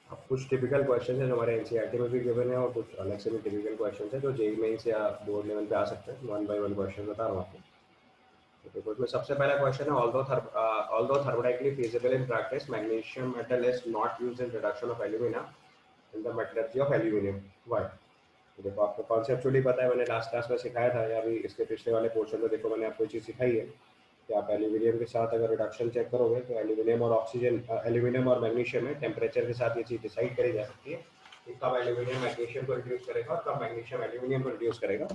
अब कुछ टिपिकल क्वेश्चन है जो हमारे एनसीईआरटी में भी गिवन है और कुछ अलग से भी टिपिकल क्वेश्चन है जो जेईई मेंस या बोर्ड लेवल पे आ सकते हैं। वन बाय वन क्वेश्चन बता रहा हूँ आपको। तो उसमें सबसे पहला क्वेश्चन है, although thermodynamically feasible in practice, magnesium metal is not used in reduction of alumina in the metallurgy of aluminium. Why? तो देखो आपको कॉन्सेप्चुअली पता है, मैंने लास्ट क्लास में सिखाया था या अभी इसके पिछले वाले पोर्शन में देखो मैंने आपको चीज़ सिखाई है कि आप एल्यूमिनियम के साथ अगर रिडक्शन चेक करोगे तो एल्यूमिनियम और ऑक्सीजन, एल्यूमिनियम और मैग्नीशियम में टेम्परेचर के साथ ये चीज़ डिसाइड करी जा सकती है कि कब एल्यूमिनियम मैग्नीशियम को रिड्यूस करेगा और कब मैग्नीशियम एल्यूमिनियम को रिड्यूस करेगा।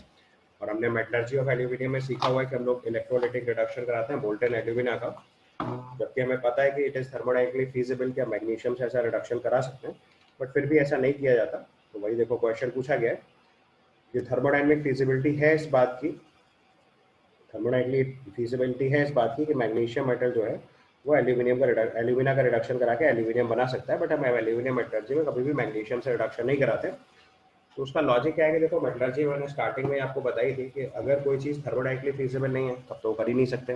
और हमने मेटलर्जी ऑफ एल्यूमिनियम में सीखा हुआ है कि हम लोग इलेक्ट्रोलाइटिक रिडक्शन कराते हैं मोल्टन एल्यूमिना का, जबकि हमें पता है कि इट इज़ थर्मोडाइनमिकली फीजिबल कि हम मैग्नीशियम से ऐसा रिडक्शन करा सकते हैं, बट फिर भी ऐसा नहीं किया जाता। तो वही देखो क्वेश्चन पूछा गया है कि थर्मोडाइनमिक फीजिबिलिटी है इस बात की, थर्मोडाइनमिक फीजिबिलिटी है इस बात की कि मैग्नीशियम मेटल जो है वो एल्यूमिनियम का एल्यूमिना का रिडक्शन करा के एल्यूमिनियम बना सकता है, बट हम एल्यूमिनियम मेटलर्जी में कभी भी मैग्नीशियम से रिडक्शन नहीं कराते। तो उसका लॉजिक क्या है कि देखो मेटलर्जी मैंने स्टार्टिंग में आपको बताई थी कि अगर कोई चीज़ थर्मोडाइनमिकली फीजिबल नहीं है तब तो कर ही नहीं सकते।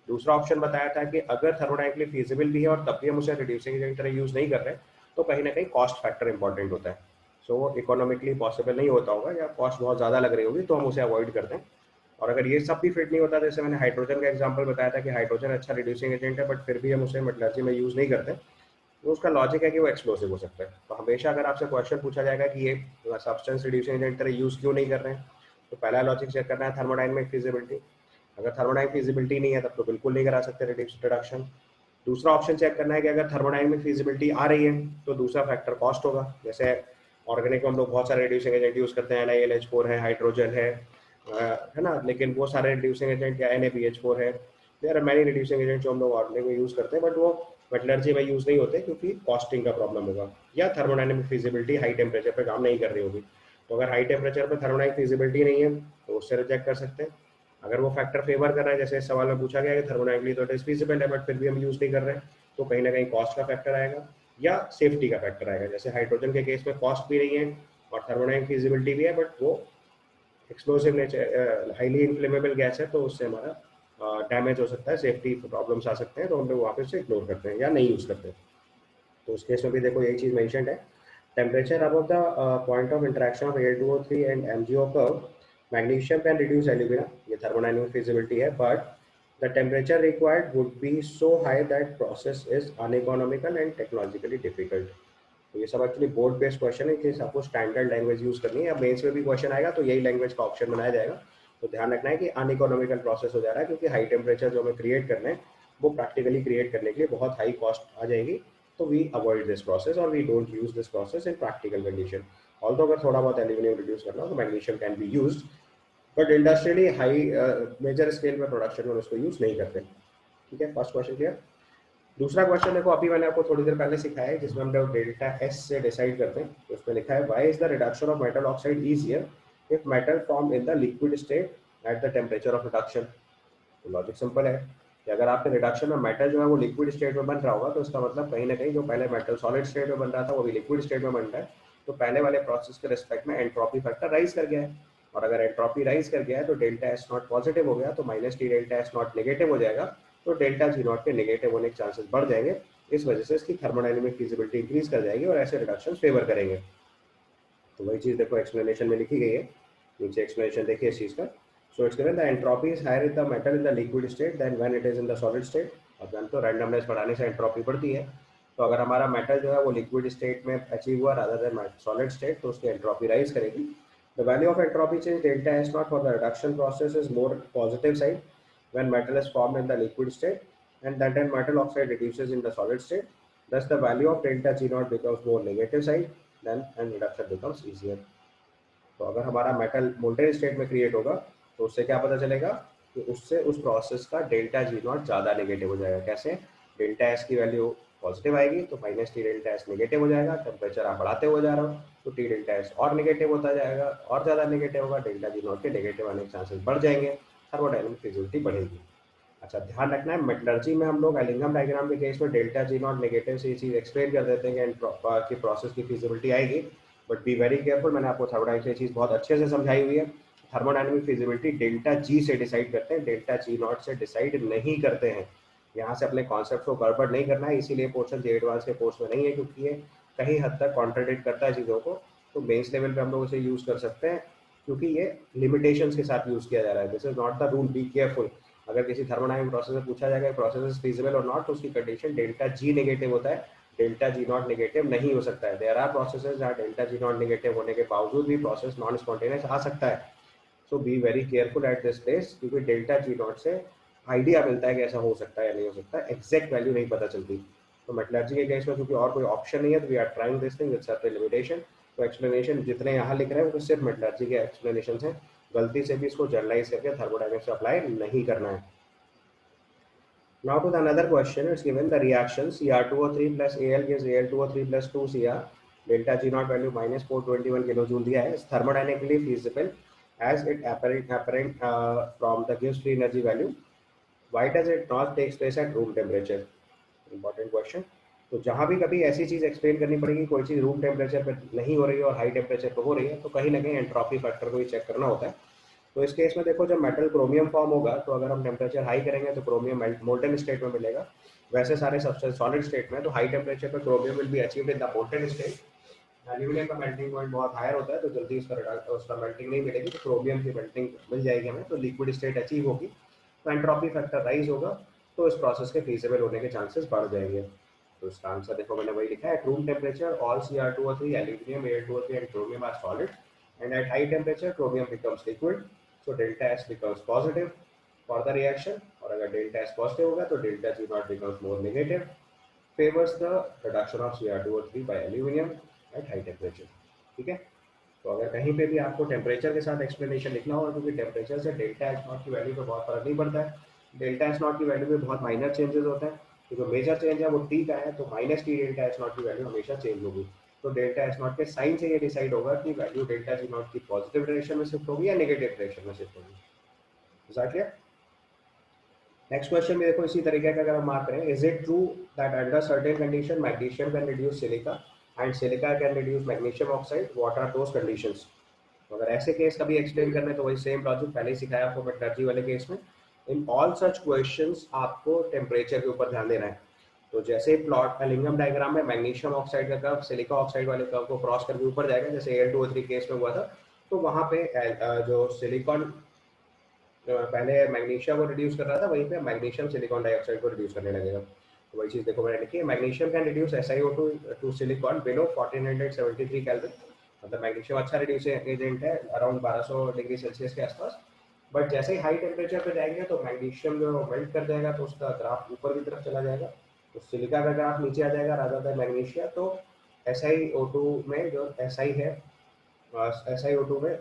दूसरा ऑप्शन बताया था कि अगर थर्मोडाइनमिकली फीजिबल भी है और तब भी हम उसे रिड्यूसिंग एजेंट की तरह यूज़ नहीं कर रहे, तो कहीं ना कहीं कॉस्ट फैक्टर इंपॉर्टेंट होता है। सो इकोनॉमिकली पॉसिबल नहीं होता होगा या कॉस्ट बहुत ज़्यादा लग रही होगी तो हम उसे अवॉइड करते हैं। और अगर ये सब भी फिट नहीं होता, जैसे मैंने हाइड्रोजन का एग्जांपल बताया था कि हाइड्रोजन अच्छा रिड्यूसिंग एजेंट है बट फिर भी हम उसे मेटलर्जी में यूज़ नहीं करते, तो उसका लॉजिक है कि वो एक्सप्लोसिव हो सकता है। तो हमेशा अगर आपसे क्वेश्चन पूछा जाएगा कि ये सब्सटेंस रिड्यूसिंग एजेंट तरह यूज़ क्यों नहीं कर रहे हैं, तो पहला लॉजिक चेक करना है थर्मोडाइनमिक फिजिबिलिटी। अगर थर्मोडाइनमिक फिजिबिलिटी नहीं है तब तो बिल्कुल नहीं करा सकते रिडक्शन। दूसरा ऑप्शन चेक करना है कि अगर थर्मोडाइनमिक फिजिबिलिटी आ रही है तो दूसरा फैक्टर कॉस्ट होगा। जैसे ऑर्गेनिक में हम लोग बहुत सारे रिड्यूसिंग एजेंट यूज़ करते हैं, NaLH4 है, हाइड्रोजन है ना, लेकिन वो सारे रिड्यूसिंग एजेंट या NaBH4 है, there are many reducing agent जो हम लोग ऑर्गेनिक में यूज़ करते हैं बट वो मेटलर्जी में यूज़ नहीं होते क्योंकि कॉस्टिंग का प्रॉब्लम होगा या थर्मोडाइनमिक फिजिबिलिटी हाई टेम्परेचर पर काम नहीं कर रही होगी। तो अगर हाई टेम्परेचर पर थर्मोडाइनमिक फिजिबिलिटी नहीं है तो उससे रिजेक्ट कर सकते हैं। अगर वो फैक्टर फेवर कर रहा है, जैसे इस सवाल में पूछा गया है कि थर्मोडाइनमिकली तो इट इज फिजिबल है बट फिर भी हम यूज़ नहीं कर रहे हैं, तो कहीं ना कहीं कॉस्ट का फैक्टर आएगा या सेफ्टी का फैक्टर आएगा। जैसे हाइड्रोजन के केस में कॉस्ट भी नहीं है और थर्मोडाइनमिक फिजिबिलिटी भी है बट वो explosive nature highly inflammable gas है, तो उससे हमारा डैमेज हो सकता है, सेफ्टी प्रॉब्लम्स आ सकते हैं, तो हम लोग वहाँ पे से इग्नोर करते हैं या नहीं यूज़ करते। तो उस केस में भी देखो यही चीज़ मेंशन्ड है, temperature above the point of interaction of Al2O3 and MgO curve, magnesium can reduce alumina, ये थर्मोडायनामिक फिजिबिलिटी है, but the temperature required would be so high that process is uneconomical and technologically difficult. तो ये सब actually board based question है कि आपको standard language use करनी है, या मेंस में भी क्वेश्चन आएगा तो यही लैंग्वेज का ऑप्शन बनाया जाएगा। तो ध्यान रखना है कि अनइकोनॉमिकल प्रोसेस हो जा रहा है क्योंकि हाई टेम्परेचर जो हमें क्रिएट करना है वो प्रैक्टिकली क्रिएट करने के लिए बहुत हाई कॉस्ट आ जाएगी। तो वी अवॉइड दिस प्रोसेस और we don't use this process in practical condition. Although अगर थोड़ा बहुत एल्यूमिनियम रिड्यूस करना हो तो magnesium can be used, but industrially high major scale में प्रोडक्शन में उसको यूज नहीं करते। ठीक है, फर्स्ट क्वेश्चन क्लियर। दूसरा क्वेश्चन देखो, अभी मैंने आपको थोड़ी देर पहले सिखाया है जिसमें हम लोग डेल्टा एस से डिसाइड करते हैं। तो उसमें लिखा है why is the reduction of metal oxide easier if metal form in the liquid state at the temperature of reduction. तो लॉजिक सिंपल है कि अगर आपके रिडक्शन में मेटल जो है वो लिक्विड स्टेट में बन रहा होगा तो इसका मतलब कहीं ना कहीं जो पहले मेटल सॉलिड स्टेट में बन रहा था वो भी लिक्विड स्टेट में बन रहा है, तो पहले वाले प्रोसेस के रिस्पेक्ट में एंट्रोपी फैक्टर राइज कर गया है। और अगर एंट्रोपी राइज कर गया है तो डेल्टा एस नॉट पॉजिटिव हो गया तो minus T delta S not negative हो जाएगा, तो डेल्टा जी नॉट के नेगेटिव होने के चांसेस बढ़ जाएंगे। इस वजह से इसकी थर्मोडायनेमिक फिजिबिलिटी इंक्रीज कर जाएगी और ऐसे रिडक्शन फेवर करेंगे। तो वही चीज़ देखो एक्सप्लेनेशन में लिखी गई है, नीचे एक्सप्लेनेशन देखिए इस चीज़ का। So it's given the entropy is higher in the metal in the liquid state than when it is in the solid state. अब जानते हो रैंडमनेस बढ़ाने से एंट्रोपी बढ़ती है, तो अगर हमारा मेटल जो है वो लिक्विड स्टेट में अचीव हुआ रादर देन सॉलिड स्टेट तो उसकी एंट्रोपी राइज करेगी। The value of entropy change delta S not for the reduction process is more positive side when metal is formed in the liquid state and that then metal oxide reduces in the solid state. Thus the value of delta G naught becomes more negative side then and reduction becomes easier. तो अगर हमारा metal molten state में create होगा तो उससे क्या पता चलेगा कि उससे उस प्रोसेस का डेल्टा जी नॉट ज़्यादा नेगेटिव हो जाएगा। कैसे? डेल्टा एस की वैल्यू पॉजिटिव आएगी तो minus T delta S negative हो जाएगा, टेम्परेचर आप बढ़ाते हुए जा रहे हो तो टी डेल्टा एस और नेगेटिव होता जाएगा और ज़्यादा नेगेटिव होगा, डेल्टा जी नॉट के नेगेटिव आने के चांसेस बढ़ जाएंगे, थर्मोडायनामिक फिजिबिलिटी बढ़ेगी। अच्छा, ध्यान रखना है मेटलर्जी में हम लोग एलिंगम डायग्राम के केस में डेल्टा जी नॉट नेगेटिव से ये चीज़ एक्सप्लेन कर देते हैं कि प्रोसेस की फिजिबिलिटी आएगी, बट बी वेरी केयरफुल। मैंने आपको थर्मोडाइनमिक्स से चीज़ बहुत अच्छे से समझाई हुई है। थर्मोडाइनमिक फिजिबिलिटी डेल्टा जी से डिसाइड करते हैं, डेल्टा जी नॉट से डिसाइड नहीं करते हैं। यहाँ से अपने कॉन्सेप्ट को गड़बड़ नहीं करना है, इसीलिए पोर्शन जे एडवांस के कोर्स में नहीं है, क्योंकि ये कहीं हद तक कॉन्ट्राडिक्ट करता है चीज़ों को। तो बेस लेवल पे हम लोग इसे यूज़ कर सकते हैं, क्योंकि ये लिमिटेशंस के साथ यूज़ किया जा रहा है। This is not the rule, be careful. अगर किसी थर्मोडायनामिक प्रोसेस से पूछा जाएगा प्रोसेस इज फीजिबल और नॉट, तो उसकी कंडीशन डेल्टा जी नेगेटिव होता है, डेल्टा जी नॉट नेगेटिव नहीं हो सकता है। देयर आर प्रोसेसेस जहाँ डेल्टा जी नॉट नेगेटिव होने के बावजूद भी प्रोसेस नॉन स्पॉन्टेनियस आ सकता है। So be very careful at this place, क्योंकि डेल्टा जी नॉट से आइडिया मिलता है कि ऐसा हो सकता है या नहीं हो सकता है, एग्जैक्ट वैल्यू नहीं पता चलती। तो मेटलर्जी के केस में क्योंकि और कोई ऑप्शन नहीं है, तो we are trying this thing with certain limitation. तो एक्सप्लेनेशन जितने यहाँ लिख रहे हैं वो सिर्फ मेटलर्जी के एक्सप्लेनेशन हैं, गलती से भी इसको जनरलाइज करके थर्मोडायनामिक्स अप्लाई नहीं करना है। Now to the another question, it's given the reaction Cr2O3 plus Al gives Al2O3 plus 2Cr, delta G naught value minus 421 kilojoule दिया है, is thermodynamically feasible as it apparent from the gives free energy value. Why does it not takes place at room temperature? Important question. तो जहाँ भी कभी ऐसी चीज़ explain करनी पड़ेगी, कोई चीज़ रूम टेम्परेचर पर नहीं हो रही है और हाई टेम्परेचर पर हो रही है, तो कहीं ना कहीं एंट्रोपी फैक्टर को ही चेक करना होता है। तो इस केस में देखो, जब मेटल क्रोमियम फॉर्म होगा तो अगर हम टेम्परेचर हाई करेंगे तो क्रोमियम मोल्टन स्टेट में मिलेगा। वैसे सारे सब्सटेंस सॉलिड स्टेट में, तो हाई टेम्परेचर पर chromium will be achieved in the molten state. Aluminium का मेल्टिंग पॉइंट बहुत हायर होता है, तो जल्दी उसका मेल्टिंग नहीं मिलेगी, तो क्रोमियम की मेल्टिंग मिल जाएगी हमें, तो लिक्विड स्टेट अचीव होगी, तो एंट्रोपी फैक्टर राइज होगा, तो इस प्रोसेस के फीजिबल होने के चांसेस बढ़ जाएंगे। तो इसका आंसर देखो मैंने वही लिखा है, at room temperature all Cr2O3, aluminium, Al2O3 and chromium are solid, and at high temperature chromium becomes liquid, so delta S becomes positive for the reaction, और अगर delta S positive होगा तो delta G naught becomes more negative, favors the reduction of Cr2O3 by aluminium at high temperature। ठीक है, तो अगर कहीं पे भी आपको टेम्परेचर के साथ एक्सप्लेनेशन लिखना होगा, क्योंकि टेम्परेचर से डेल्टा एस नॉट की वैल्यू पे बहुत फर्क नहीं पड़ता है, डेल्टा एस नॉट की वैल्यू में बहुत माइनर चेंजेस होते हैं, तो जो मेजर चेंज है वो टी का है, तो minus T delta S not की वैल्यू हमेशा चेंज होगी। तो डेल्टा एस नॉट के साइन से ये डिसाइड होगा कि वैल्यू डेल्टा जी नॉट की पॉजिटिव डायरेक्शन में शिफ्ट होगी या नेगेटिव डायरेक्शन में शिफ्ट होगी। नेक्स्ट क्वेश्चन में देखो इसी तरीके का अगर हम मार्क करें, is it true that under certain condition magnesium can reduce silica and silica can reduce magnesium oxide, what are those conditions? तो अगर ऐसे केस कभी एक्सप्लेन करने तो वही सेम लॉजिक पहले ही सिखाया आपको मेटलर्जी वाले केस में। इन ऑल सच क्वेश्चंस आपको टेम्परेचर के ऊपर ध्यान देना है। तो जैसे प्लॉट एलिंगम डायग्राम में मैग्नीशियम ऑक्साइड का कर्व सिलिका ऑक्साइड वाले कर्व को क्रॉस करके ऊपर जाएगा, जैसे Al2O3 केस में हुआ था, तो वहां पे जो सिलिकॉन पहले मैग्नीशियम को रिड्यूस कर रहा था, वहीं पे मैग्नीशियम सिलिकॉन डाइऑक्साइड को रिड्यूस करने लगेगा। तो वही चीज़ देखो मैंने लिखी है, magnesium can reduce SiO2 to silicon below 1473 kelvin, मतलब मैग्नीशियम अच्छा रिड्यूसिंग एजेंट है अराउंड 1200 डिग्री सेल्सियस के आसपास। बट जैसे ही हाई टेम्परेचर पे जाएंगे तो मैग्नीशियम जो मेल्ट कर जाएगा, तो उसका ग्राफ ऊपर की तरफ चला जाएगा, तो सिलिका का ग्राफ नीचे आ जाएगा रादर देन मैग्नीशिया। तो SiO2 में जो Si है, SiO2 में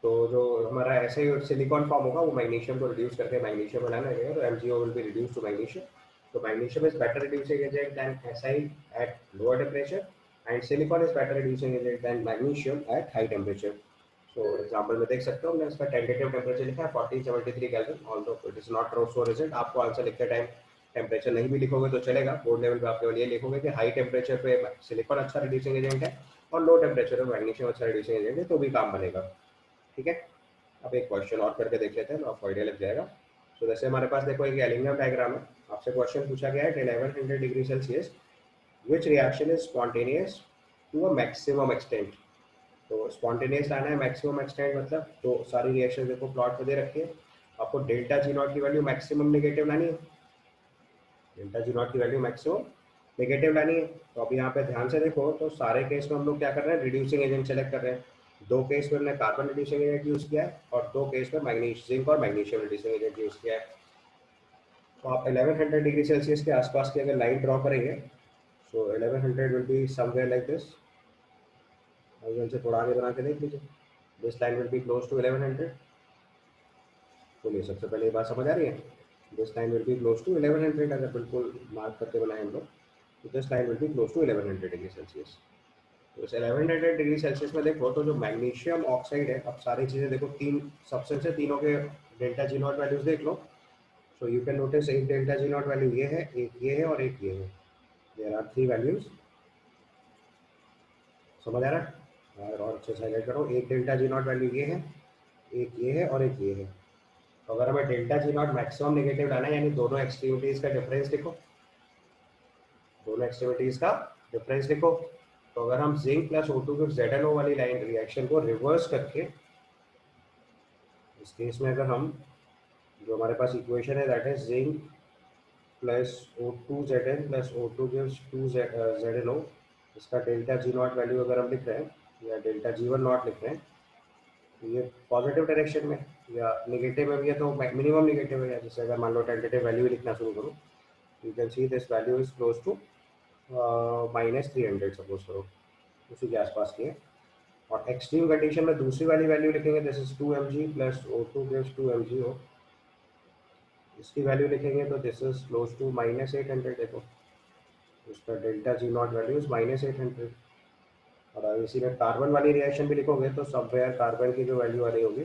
तो जो हमारा ऐसे ही सिलिकॉन फॉर्म होगा वो मैग्नीशियम को रिड्यूस करके मैग्नीशियम बनाना लगेगा, तो MgO will be reduce to magnesium. तो magnesium is better reducing agent than Si at lower temperature, and silicon is better reducing agent than magnesium at high temperature. So example में देख सकते हो, हमने इसका टेंटेटिव टेम्परेचर लिखा है 1473 kelvin, although it is not true so result. आपको answer लिखते टाइम टेम्परेचर नहीं भी लिखोगे तो चलेगा, बोर्ड लेवल पे आप केवल ये लिखोगे कि हाई टेम्परेचर पे सिलिकॉन अच्छा रिड्यूसिंग एजेंट है और लो टेम्परेचर पे मैग्नीशियम अच्छा रिड्यूसिंग एजेंट है, तो भी काम बनेगा। ठीक है, अब एक क्वेश्चन और करके देख लेते हैं, तो आपको आइडिया लग जाएगा। तो जैसे हमारे पास देखो एक एलिंगम डायग्राम है, आपसे क्वेश्चन पूछा गया है 1100 degree Celsius which reaction is spontaneous to a maximum extent. तो स्पॉन्टेनियस लाना है मैक्सिमम एक्सटेंट, मतलब तो सारी रिएक्शन देखो प्लॉट पे दे रखी है, आपको डेल्टा जी नॉट की वैल्यू मैक्सिमम नेगेटिव लानी है, डेल्टा जी नॉट की वैल्यू मैक्सिमम नेगेटिव लानी है। तो अब यहाँ पे ध्यान से देखो, तो सारे केस में हम लोग क्या कर रहे हैं, रिड्यूसिंग एजेंट सेलेक्ट कर रहे हैं। दो केस में हमने कार्बन रिड्यूसिंग एजेंट यूज किया है और दो केस में मैग्नीशियम जिंक और मैग्नीशियम रिड्यूसिंग एजेंट यूज किया है। तो आप 1100 डिग्री सेल्सियस के आसपास की अगर लाइन ड्रॉ करेंगे, so 1100 will be somewhere like this. से थोड़ा आगे बना के देख लीजिए, this line will be close to 1100। बोलिए, सबसे पहले ये बात समझ आ रही है? This line will be close to 1100, अगर बिल्कुल मार्क करके बनाए हम लोग, तो this line will be close to 1100 degree Celsius. तो इस 1100 डिग्री सेल्सियस में देखो, तो जो मैग्नीशियम ऑक्साइड है, अब सारी चीज़ें देखो, तीन सब्सटेंस है, तीनों के डेल्टा जी नॉट वैल्यूज देख लो। सो यू कैन नोटिस एक डेल्टा जी नॉट वैल्यू ये है, एक ये है और एक ये है। There are 3 values. समझ आ रहा है? और अच्छे से हाईलाइट करो, एक डेल्टा जी नॉट वैल्यू ये है, एक ये है और एक ये है। तो अगर हमें delta G not maximum negative लाना है, यानी दोनों एक्सट्रीमिटीज का डिफरेंस लिखो, दोनों एक्सट्रीमिटीज का डिफरेंस लिखो। तो अगर हम जिंक प्लस O2 के ZnO वाली लाइन रिएक्शन को रिवर्स करके, इस केस में अगर हम, जो हमारे पास इक्वेशन है that is zinc plus O2Zn plus O2 gives 2ZnO, इसका डेल्टा जी नॉट वैल्यू अगर हम लिख रहे हैं या डेल्टा जी1 नॉट लिख रहे हैं, तो ये पॉजिटिव डायरेक्शन में या नेगेटिव में भी है, तो मिनिमम नेगेटिव है। जैसे अगर मान लो टेंटेटिव वैल्यू लिखना शुरू करूँ, you can see this value is close to -300 suppose करो, उसी के आसपास की है। और एक्सट्रीम कंडीशन में दूसरी वाली वैल्यू लिखेंगे, this is 2 mg plus O2 gives 2 mg हो, इसकी वैल्यू लिखेंगे तो दिस इज क्लोज टू -800। देखो इसका delta G naught value is -800। और अगर इसी में कार्बन वाली रिएक्शन भी लिखोगे तो समवेयर कार्बन की जो वैल्यू आ रही होगी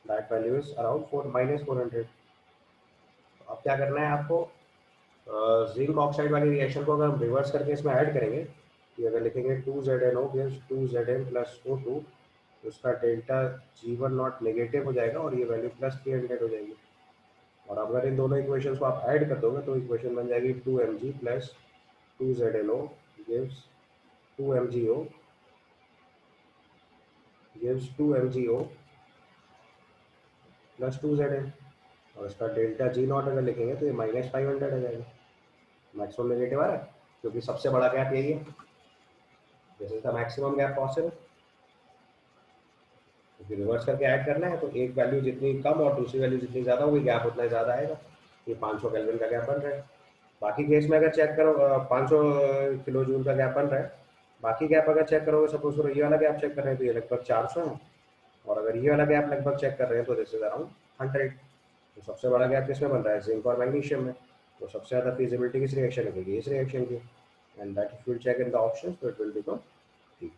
दैट वैल्यू इज अराउंड -400। अब क्या करना है आपको, जिंक ऑक्साइड वाली रिएक्शन को अगर हम रिवर्स करके इसमें ऐड करेंगे, कि अगर लिखेंगे 2ZnO gives 2Zn plus O2, तो उसका डेल्टा G1 नॉट नेगेटिव हो जाएगा और ये वैल्यू +300 हो जाएगी। और अगर इन दोनों इक्वेशंस को आप ऐड कर दोगे तो इक्वेशन बन जाएगी 2mg plus 2ZnO gives 2mgO gives 2mgO plus 2Zn। और इसका डेल्टा जी नॉट अगर लिखेंगे तो ये -500 आ जाएगा। मैक्सिमम नेगेटिव आ रहा है क्योंकि सबसे बड़ा गैप यही है, this is the maximum gap possible. क्योंकि रिवर्स करके ऐड करना है तो एक वैल्यू जितनी कम और दूसरी वैल्यू जितनी ज़्यादा होगी, गैप उतना ज़्यादा आएगा। ये 500 केल्विन का गैप बन रहा है। बाकी केस में अगर चेक करो 500 किलो जूल का गैप बन रहा है। बाकी गैप अगर चेक करोगे, सपोज करो ये वाला गैप चेक कर रहे हैं तो ये लगभग 400 है, और अगर ये वाला गैप लगभग चेक कर रहे हैं तो दिस इज अराउंड 100। तो सबसे बड़ा गैप किसमें बन रहा है, जिंक और मैग्नीशियम में। तो सबसे ज़्यादा फिजिबिलिटी किस रिएक्शन में होगी, इस रिएक्शन की। And that if you check in the options तो इट विल बिकम ठीक।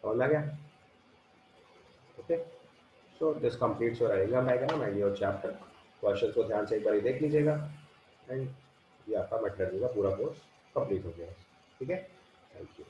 समझ आ गया? Okay, so this completes your exam diagram and your chapter. Question को ध्यान से एक बार देख लीजिएगा एंड ये आपका मेटलर्जी का पूरा कोर्स कंप्लीट हो गया। ठीक है, थैंक यू।